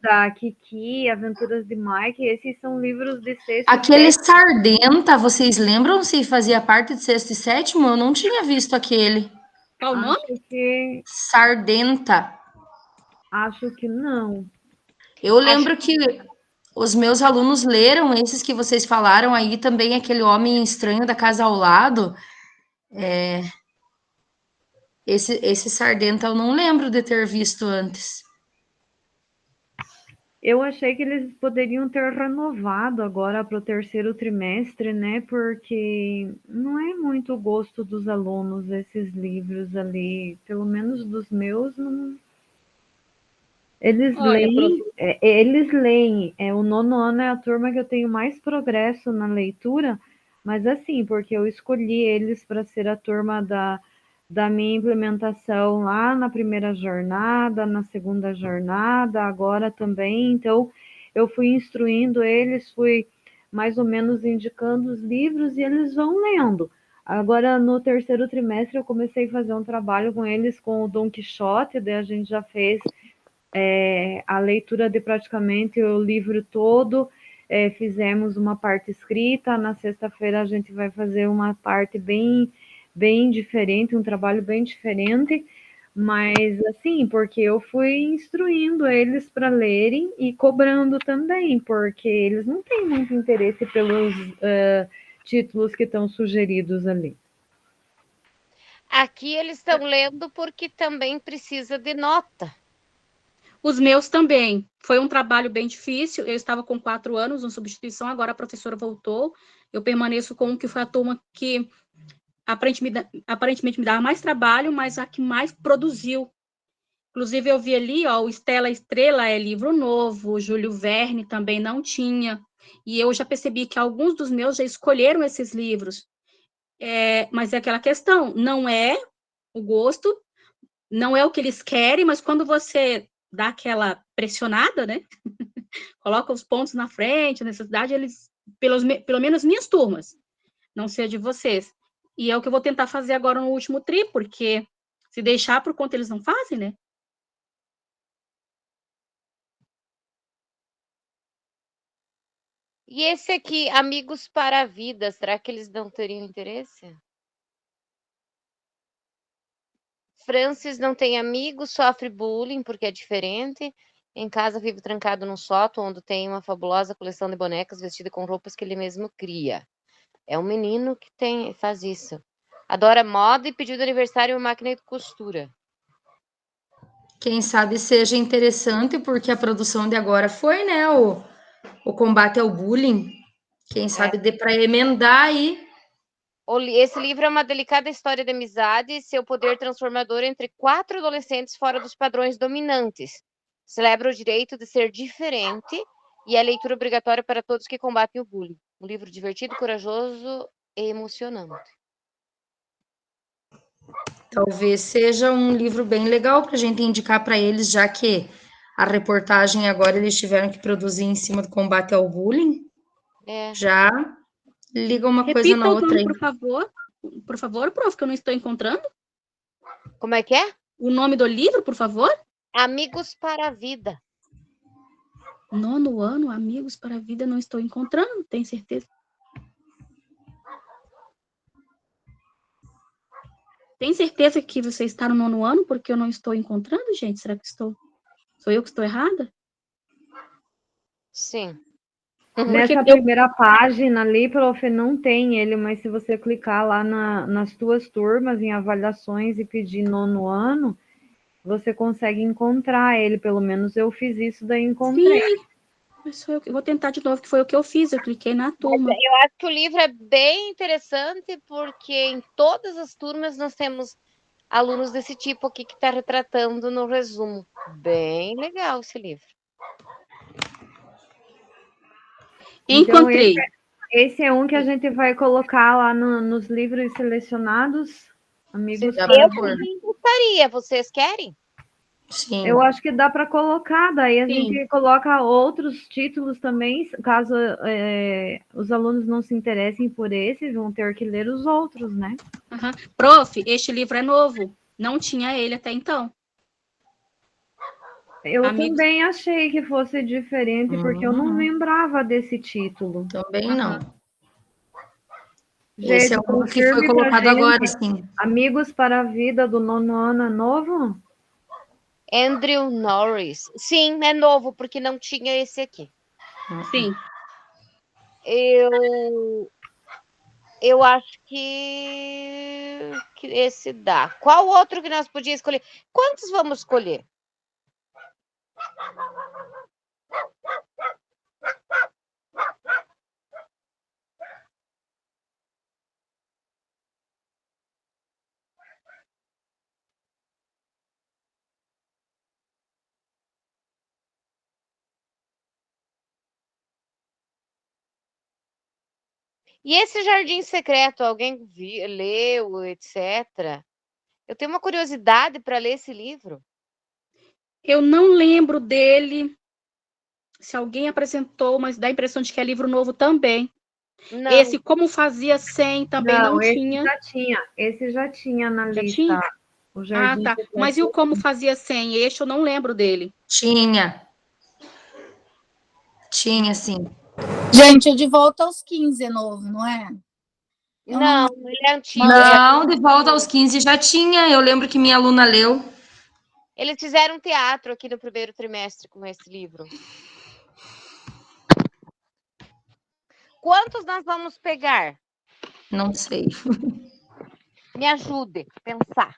Da Kiki, Aventuras de Mike, esses são livros de 6º Aquele e 7º. Sardenta, vocês lembram se fazia parte de 6º e 7º? Eu não tinha visto aquele. Qual o nome? Sardenta. Acho que não. Eu lembro que os meus alunos leram esses que vocês falaram aí também, aquele Homem Estranho da Casa ao Lado. Esse Sardenta eu não lembro de ter visto antes. Eu achei que eles poderiam ter renovado agora para o 3º trimestre, né? Porque não é muito o gosto dos alunos esses livros ali, pelo menos dos meus, não. Eles leem. O 9º ano é a turma que eu tenho mais progresso na leitura, mas assim, porque eu escolhi eles para ser a turma da minha implementação lá na primeira jornada, na segunda jornada, agora também. Então, eu fui instruindo eles, fui mais ou menos indicando os livros e eles vão lendo. Agora, no 3º trimestre, eu comecei a fazer um trabalho com eles com o Dom Quixote, daí a gente já fez a leitura de praticamente o livro todo, fizemos uma parte escrita, na sexta-feira a gente vai fazer uma parte bem diferente, um trabalho bem diferente, mas assim, porque eu fui instruindo eles para lerem e cobrando também, porque eles não têm muito interesse pelos títulos que estão sugeridos ali. Aqui eles estão lendo porque também precisa de nota. Os meus também. Foi um trabalho bem difícil. Eu estava com 4 anos, em substituição, agora a professora voltou. Eu permaneço com o que foi a turma que aparentemente me dava mais trabalho, mas a que mais produziu. Inclusive, eu vi ali, ó, o Estela Estrela é livro novo, o Júlio Verne também não tinha. E eu já percebi que alguns dos meus já escolheram esses livros. Mas é aquela questão, não é o gosto, não é o que eles querem, mas quando você dá aquela pressionada, né? Coloca os pontos na frente, a necessidade, eles, pelo menos minhas turmas, não sei a de vocês. E é o que eu vou tentar fazer agora no último tri, porque se deixar por conta eles não fazem, né? E esse aqui, Amigos para a Vida, será que eles não teriam interesse? Francis não tem amigos, sofre bullying porque é diferente. Em casa vive trancado num sótão onde tem uma fabulosa coleção de bonecas vestida com roupas que ele mesmo cria. É um menino que faz isso. Adora moda e pediu de aniversário uma máquina de costura. Quem sabe seja interessante, porque a produção de agora foi, né, o combate ao bullying. Quem sabe dê para emendar aí. Esse livro é uma delicada história de amizade e seu poder transformador entre 4 adolescentes fora dos padrões dominantes. Celebra o direito de ser diferente e é leitura obrigatória para todos que combatem o bullying. Um livro divertido, corajoso e emocionante. Talvez seja um livro bem legal para a gente indicar para eles, já que a reportagem agora eles tiveram que produzir em cima do combate ao bullying. Já liga uma coisa na outra aí. Por favor, prof, que eu não estou encontrando. Como é que é? O nome do livro, por favor? Amigos para a Vida. 9º ano, Amigos para a Vida, não estou encontrando, tem certeza? Tem certeza que você está no 9º ano, porque eu não estou encontrando, gente? Será que sou eu que estou errada? Sim. Nessa primeira página ali, prof, não tem ele, mas se você clicar lá nas tuas turmas, em avaliações e pedir 9º ano, você consegue encontrar ele, pelo menos eu fiz isso, daí encontrei. Sim, mas eu vou tentar de novo, que foi o que eu fiz, eu cliquei na turma. Mas eu acho que o livro é bem interessante, porque em todas as turmas nós temos alunos desse tipo aqui que está retratando no resumo. Bem legal esse livro. Encontrei. Então, esse é um que a gente vai colocar lá nos livros selecionados, amigos. Eu gostaria, vocês querem? Sim. Eu acho que dá para colocar, daí a gente coloca outros títulos também, caso os alunos não se interessem por esse, vão ter que ler os outros, né? Prof, este livro é novo, não tinha ele até então. Eu também achei que fosse diferente, porque eu não lembrava desse título. Também não. Gente, Esse é um que foi colocado agora, sim. Amigos para a Vida, do 9º ano, é novo? Andrew Norris. Sim, é novo, porque não tinha esse aqui. Sim. Eu acho que esse dá. Qual outro que nós podíamos escolher? Quantos vamos escolher? E esse Jardim Secreto, alguém leu, etc? Eu tenho uma curiosidade para ler esse livro. Eu não lembro dele. Se alguém apresentou, mas dá a impressão de que é livro novo também. Não. Esse, como fazia 100, também não tinha. Esse já tinha na Já lista. tinha? O Jardim tá. Mas e o como fazia 100? Este eu não lembro dele. Tinha, sim. Gente, o De Volta aos 15 é novo, não é? Não, ele é antigo. Não, De Volta aos 15 já tinha. Eu lembro que minha aluna leu. Eles fizeram teatro aqui no primeiro trimestre com esse livro. Quantos nós vamos pegar? Não sei. Me ajude a pensar.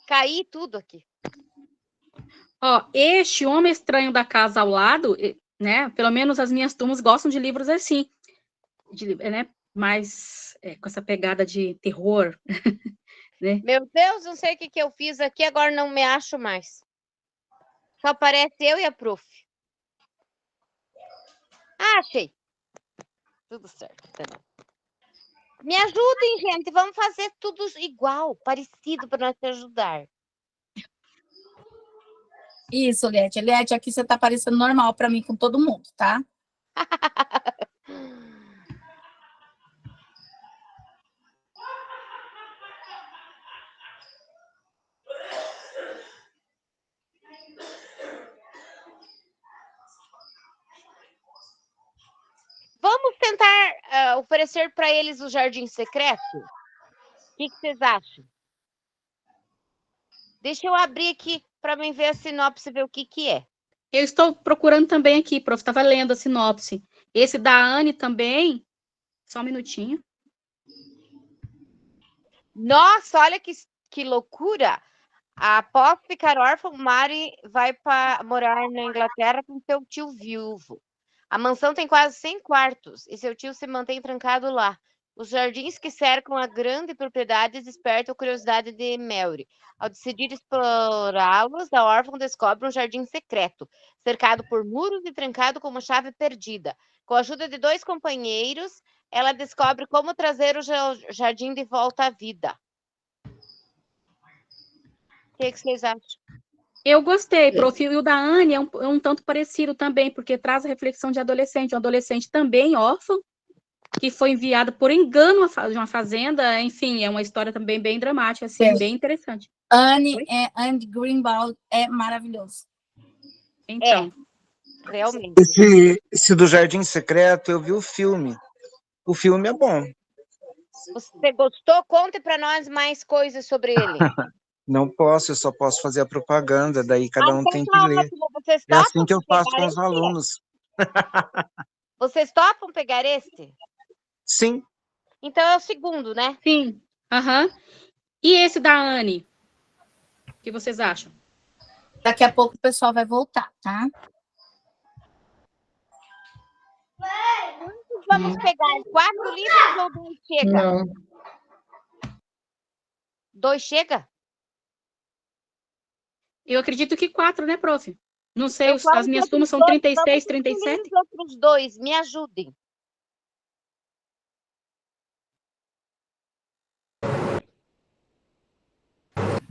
Caí tudo aqui. Este Homem Estranho da Casa ao Lado, né? Pelo menos as minhas turmas gostam de livros assim, né? Mais com essa pegada de terror. Né? Meu Deus, não sei o que eu fiz aqui, agora não me acho mais. Só aparece eu e a prof. Achei. Tudo certo. Me ajudem, gente. Vamos fazer tudo igual, parecido, para nós te ajudar. Isso, Liette. Liette, aqui você tá parecendo normal para mim com todo mundo, tá? Vamos tentar oferecer para eles o Jardim Secreto? O que vocês acham? Deixa eu abrir aqui para mim ver a sinopse e ver o que é. Eu estou procurando também aqui, prof. Estava lendo a sinopse. Esse da Anne também. Só um minutinho. Nossa, olha que loucura! Após ficar órfã, Mary vai morar na Inglaterra com seu tio viúvo. A mansão tem quase 100 quartos e seu tio se mantém trancado lá. Os jardins que cercam a grande propriedade despertam a curiosidade de Mary. Ao decidir explorá-los, a órfã descobre um jardim secreto, cercado por muros e trancado com uma chave perdida. Com a ajuda de 2 companheiros, ela descobre como trazer o jardim de volta à vida. O que vocês acham? Eu gostei, prof. E o da Anne é um tanto parecido também, porque traz a reflexão de adolescente. Um adolescente também órfão, que foi enviado por engano de uma fazenda. Enfim, é uma história também bem dramática, assim, bem interessante. Anne Greenbaum é maravilhoso. Então. Realmente. Esse do Jardim Secreto, eu vi o filme. O filme é bom. Você gostou? Conte para nós mais coisas sobre ele. Não posso, eu só posso fazer a propaganda, daí cada um tem que ler. É assim que eu faço com os alunos. Vocês topam pegar este? Sim. Então é o segundo, né? Sim. E esse da Anne? O que vocês acham? Daqui a pouco o pessoal vai voltar, tá? Vamos pegar 4 livros ou 2 chega? Não. 2 chega? Eu acredito que 4, né, prof? Não sei, as minhas turmas são 36, 37. Os outros 2, me ajudem.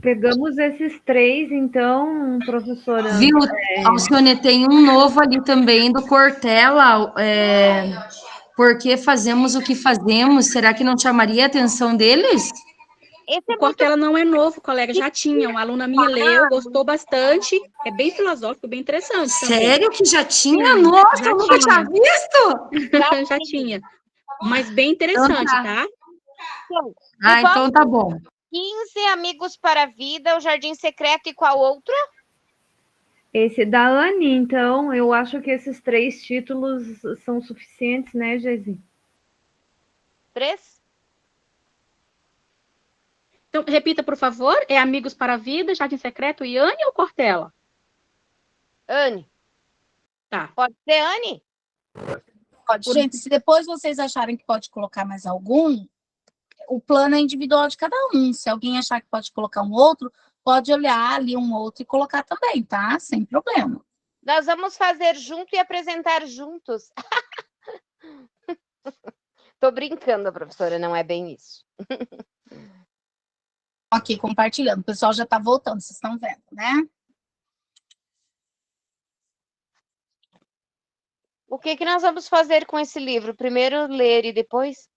Pegamos esses 3, então, professora. Viu, Alcione, tem um novo ali também do Cortella, Por que fazemos o que fazemos? Será que não chamaria a atenção deles? O Cortella não é novo, colega, já tinha. Uma aluna minha leu, gostou bastante. É bem filosófico, bem interessante. Sério que já tinha? Nossa, eu nunca tinha visto! Já tinha. Mas bem interessante, tá? Então tá bom. 15 Amigos para a Vida, O Jardim Secreto e qual outro? Esse da Anne, então, eu acho que esses 3 títulos são suficientes, né, Geisi? 3? Então, repita, por favor. É Amigos para a Vida, Jardim Secreto e Anne ou Cortella? Anne. Tá. Pode ser Anne? Pode. Gente, se depois vocês acharem que pode colocar mais algum, o plano é individual de cada um. Se alguém achar que pode colocar um outro, pode olhar ali um outro e colocar também, tá? Sem problema. Nós vamos fazer junto e apresentar juntos. Tô brincando, professora, não é bem isso. Ok, compartilhando. O pessoal já tá voltando, vocês estão vendo, né? O que nós vamos fazer com esse livro? Primeiro ler e depois?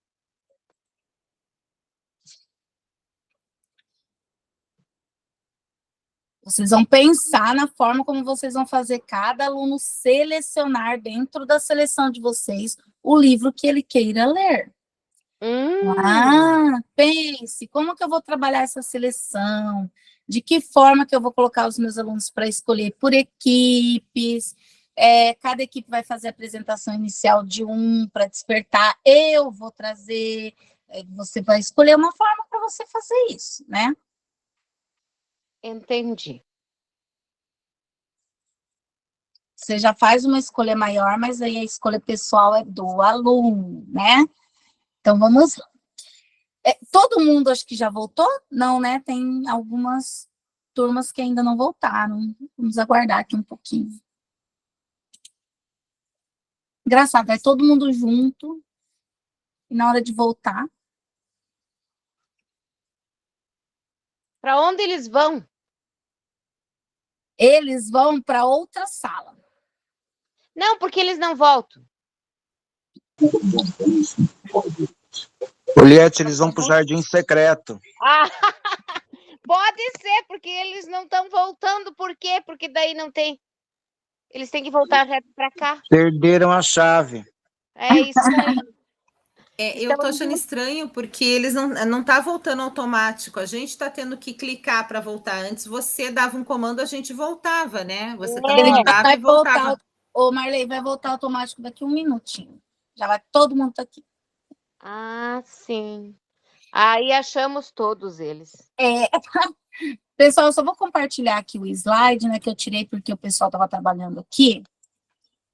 Vocês vão pensar na forma como vocês vão fazer cada aluno selecionar dentro da seleção de vocês o livro que ele queira ler. Pense, como que eu vou trabalhar essa seleção? De que forma que eu vou colocar os meus alunos para escolher por equipes? Cada equipe vai fazer a apresentação inicial de um para despertar. Eu vou trazer, você vai escolher uma forma para você fazer isso, né? Entendi. Você já faz uma escolha maior, mas aí a escolha pessoal é do aluno, né? Então, vamos lá. Todo mundo acho que já voltou? Não, né? Tem algumas turmas que ainda não voltaram. Vamos aguardar aqui um pouquinho. Engraçado, é todo mundo junto. E na hora de voltar... Para onde eles vão? Eles vão para outra sala. Não, porque eles não voltam. Juliette, eles vão para o Jardim Secreto. Pode ser, porque eles não estão voltando. Por quê? Porque daí não tem... Eles têm que voltar reto para cá. Perderam a chave. É isso aí. Eu tô achando estranho, porque eles não tá voltando automático. A gente tá tendo que clicar para voltar. Antes você dava um comando, a gente voltava, né? Você comandava e voltava. Ô, Marley, vai voltar automático daqui 1 minutinho. Já vai, todo mundo tá aqui. Sim. Aí achamos todos eles. Pessoal, eu só vou compartilhar aqui o slide, né, que eu tirei porque o pessoal estava trabalhando aqui.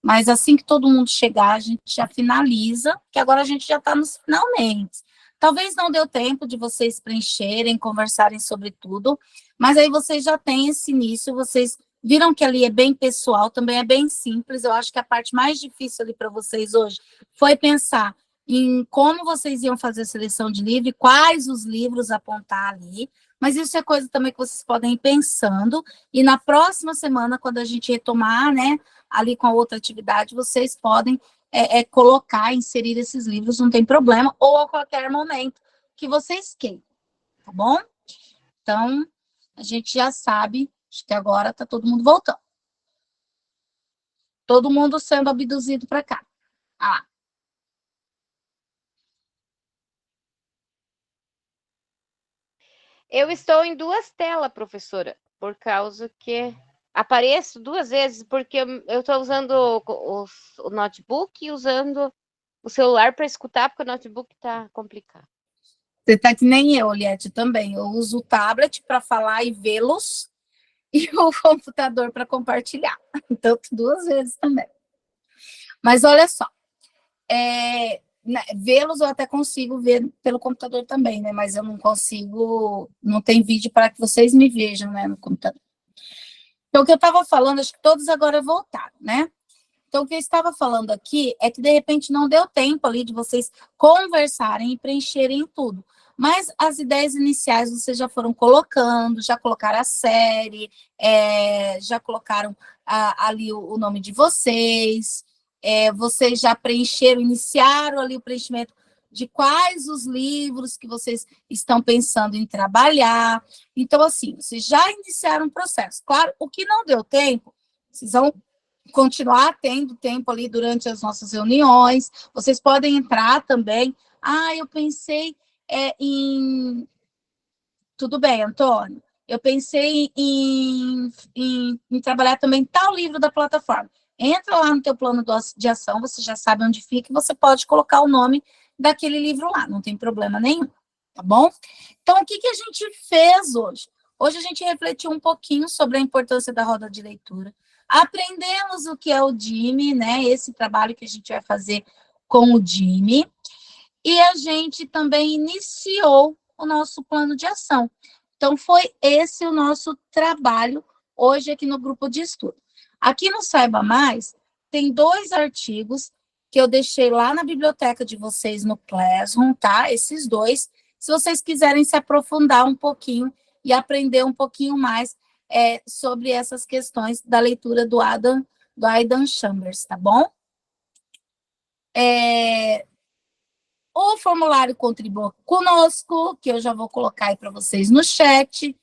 Mas assim que todo mundo chegar, a gente já finaliza, que agora a gente já está nos finalmente. Talvez não deu tempo de vocês preencherem, conversarem sobre tudo, mas aí vocês já têm esse início, vocês viram que ali é bem pessoal, também é bem simples. Eu acho que a parte mais difícil ali para vocês hoje foi pensar em como vocês iam fazer a seleção de livro, quais os livros apontar ali, mas isso é coisa também que vocês podem ir pensando, e na próxima semana, quando a gente retomar, né, ali com a outra atividade, vocês podem colocar, inserir esses livros, não tem problema, ou a qualquer momento que vocês queiram, tá bom? Então, a gente já sabe, acho que agora tá todo mundo voltando. Todo mundo sendo abduzido para cá. Eu estou em 2 telas, professora, por causa que apareço 2 vezes, porque eu estou usando o notebook e usando o celular para escutar, porque o notebook está complicado. Você tá que nem eu, Liette, também. Eu uso o tablet para falar e vê-los, e o computador para compartilhar. Então, 2 vezes também. Mas olha só, vê-los eu até consigo ver pelo computador também, né? Mas eu não consigo, não tem vídeo para que vocês me vejam, né, no computador. Então, o que eu estava falando, acho que todos agora voltaram, né? Então, o que eu estava falando aqui é que, de repente, não deu tempo ali de vocês conversarem e preencherem tudo. Mas as ideias iniciais vocês já foram colocando, já colocaram a série, já colocaram ali o nome de vocês, vocês já preencheram, iniciaram ali o preenchimento de quais os livros que vocês estão pensando em trabalhar. Então, assim, vocês já iniciaram o processo. Claro, o que não deu tempo, vocês vão continuar tendo tempo ali durante as nossas reuniões. Vocês podem entrar também. Eu pensei em... Tudo bem, Antônio. Eu pensei em trabalhar também tal livro da plataforma. Entra lá no teu plano de ação, você já sabe onde fica, e você pode colocar o nome daquele livro lá, não tem problema nenhum, tá bom? Então, o que a gente fez hoje? Hoje a gente refletiu um pouquinho sobre a importância da roda de leitura. Aprendemos o que é o DIME, né? Esse trabalho que a gente vai fazer com o DIME. E a gente também iniciou o nosso plano de ação. Então, foi esse o nosso trabalho hoje aqui no grupo de estudo. Aqui no Saiba Mais, tem 2 artigos que eu deixei lá na biblioteca de vocês no Classroom, tá? Esses 2, se vocês quiserem se aprofundar um pouquinho e aprender um pouquinho mais sobre essas questões da leitura do Aidan Chambers, tá bom? O formulário Contribua Conosco, que eu já vou colocar aí para vocês no chat,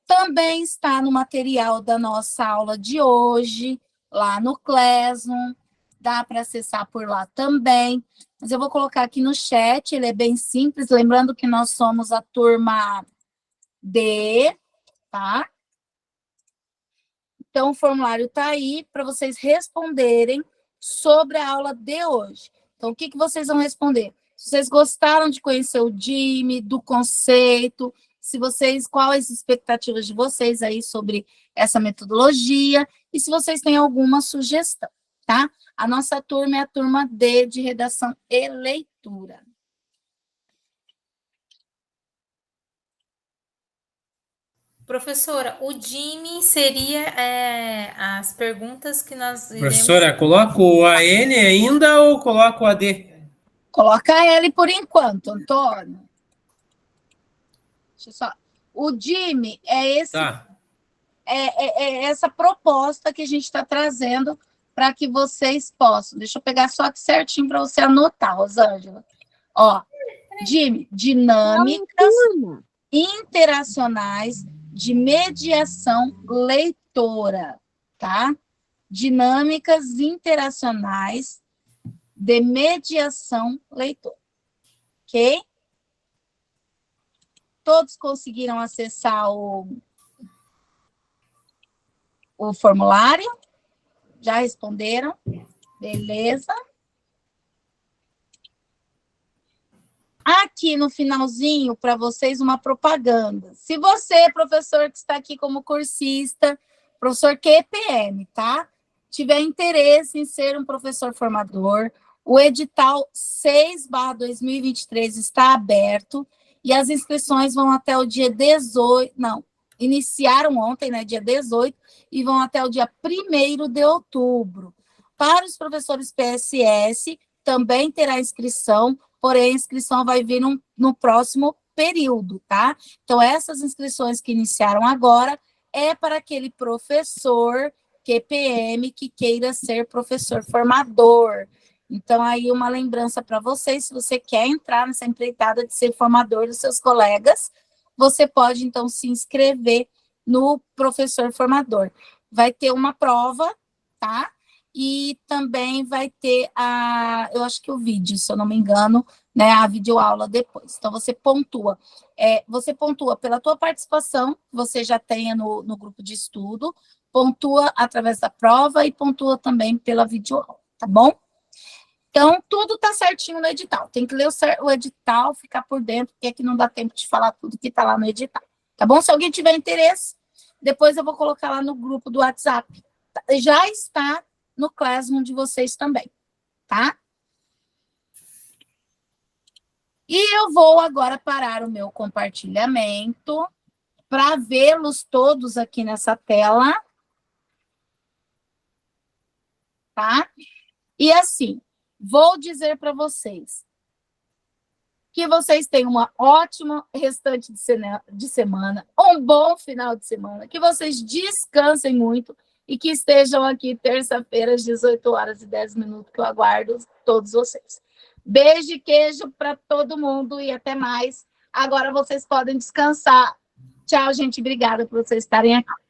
também está no material da nossa aula de hoje, lá no Classroom. Dá para acessar por lá também, mas eu vou colocar aqui no chat, ele é bem simples, lembrando que nós somos a turma D, tá? Então, o formulário está aí para vocês responderem sobre a aula de hoje. Então, o que vocês vão responder? Se vocês gostaram de conhecer o DIME, do conceito, quais as expectativas de vocês aí sobre essa metodologia, e se vocês têm alguma sugestão, tá? A nossa turma é a turma D, de redação e leitura. Professora, o DIME seria as perguntas que nós iremos... Professora, coloca o AN ainda ou coloca o AD? Coloca L por enquanto, Antônio. Deixa eu só... O DIME é esse... Tá. É essa proposta que a gente está trazendo para que vocês possam. Deixa eu pegar só aqui certinho para você anotar, Rosângela. Ó, DIME, dinâmicas interacionais de mediação leitora, tá? Dinâmicas interacionais de mediação leitora, ok? Todos conseguiram acessar o formulário? Já responderam? Beleza. Aqui no finalzinho, para vocês, uma propaganda. Se você, professor que está aqui como cursista, professor QPM, tá? Tiver interesse em ser um professor formador, o edital 6/2023 está aberto e as inscrições vão até o dia 18, não, iniciaram ontem, né, dia 18, e vão até o dia 1º de outubro. Para os professores PSS, também terá inscrição, porém a inscrição vai vir no próximo período, tá? Então, essas inscrições que iniciaram agora é para aquele professor QPM que queira ser professor formador. Então, aí uma lembrança para vocês, se você quer entrar nessa empreitada de ser formador dos seus colegas, você pode, então, se inscrever no professor formador. Vai ter uma prova, tá? E também vai ter eu acho que o vídeo, se eu não me engano, né, a videoaula depois. Então, você pontua. Você pontua pela tua participação, que você já tenha no grupo de estudo, pontua através da prova e pontua também pela videoaula, tá bom? Então, tudo tá certinho no edital. Tem que ler o edital, ficar por dentro, porque aqui não dá tempo de falar tudo que tá lá no edital. Tá bom? Se alguém tiver interesse, depois eu vou colocar lá no grupo do WhatsApp. Já está no Classroom de vocês também, tá? E eu vou agora parar o meu compartilhamento para vê-los todos aqui nessa tela. Tá? E assim, vou dizer para vocês. Que vocês tenham uma ótima restante de semana, um bom final de semana, que vocês descansem muito e que estejam aqui terça-feira às 18h10, que eu aguardo todos vocês. Beijo e queijo para todo mundo e até mais. Agora vocês podem descansar. Tchau, gente. Obrigada por vocês estarem aqui.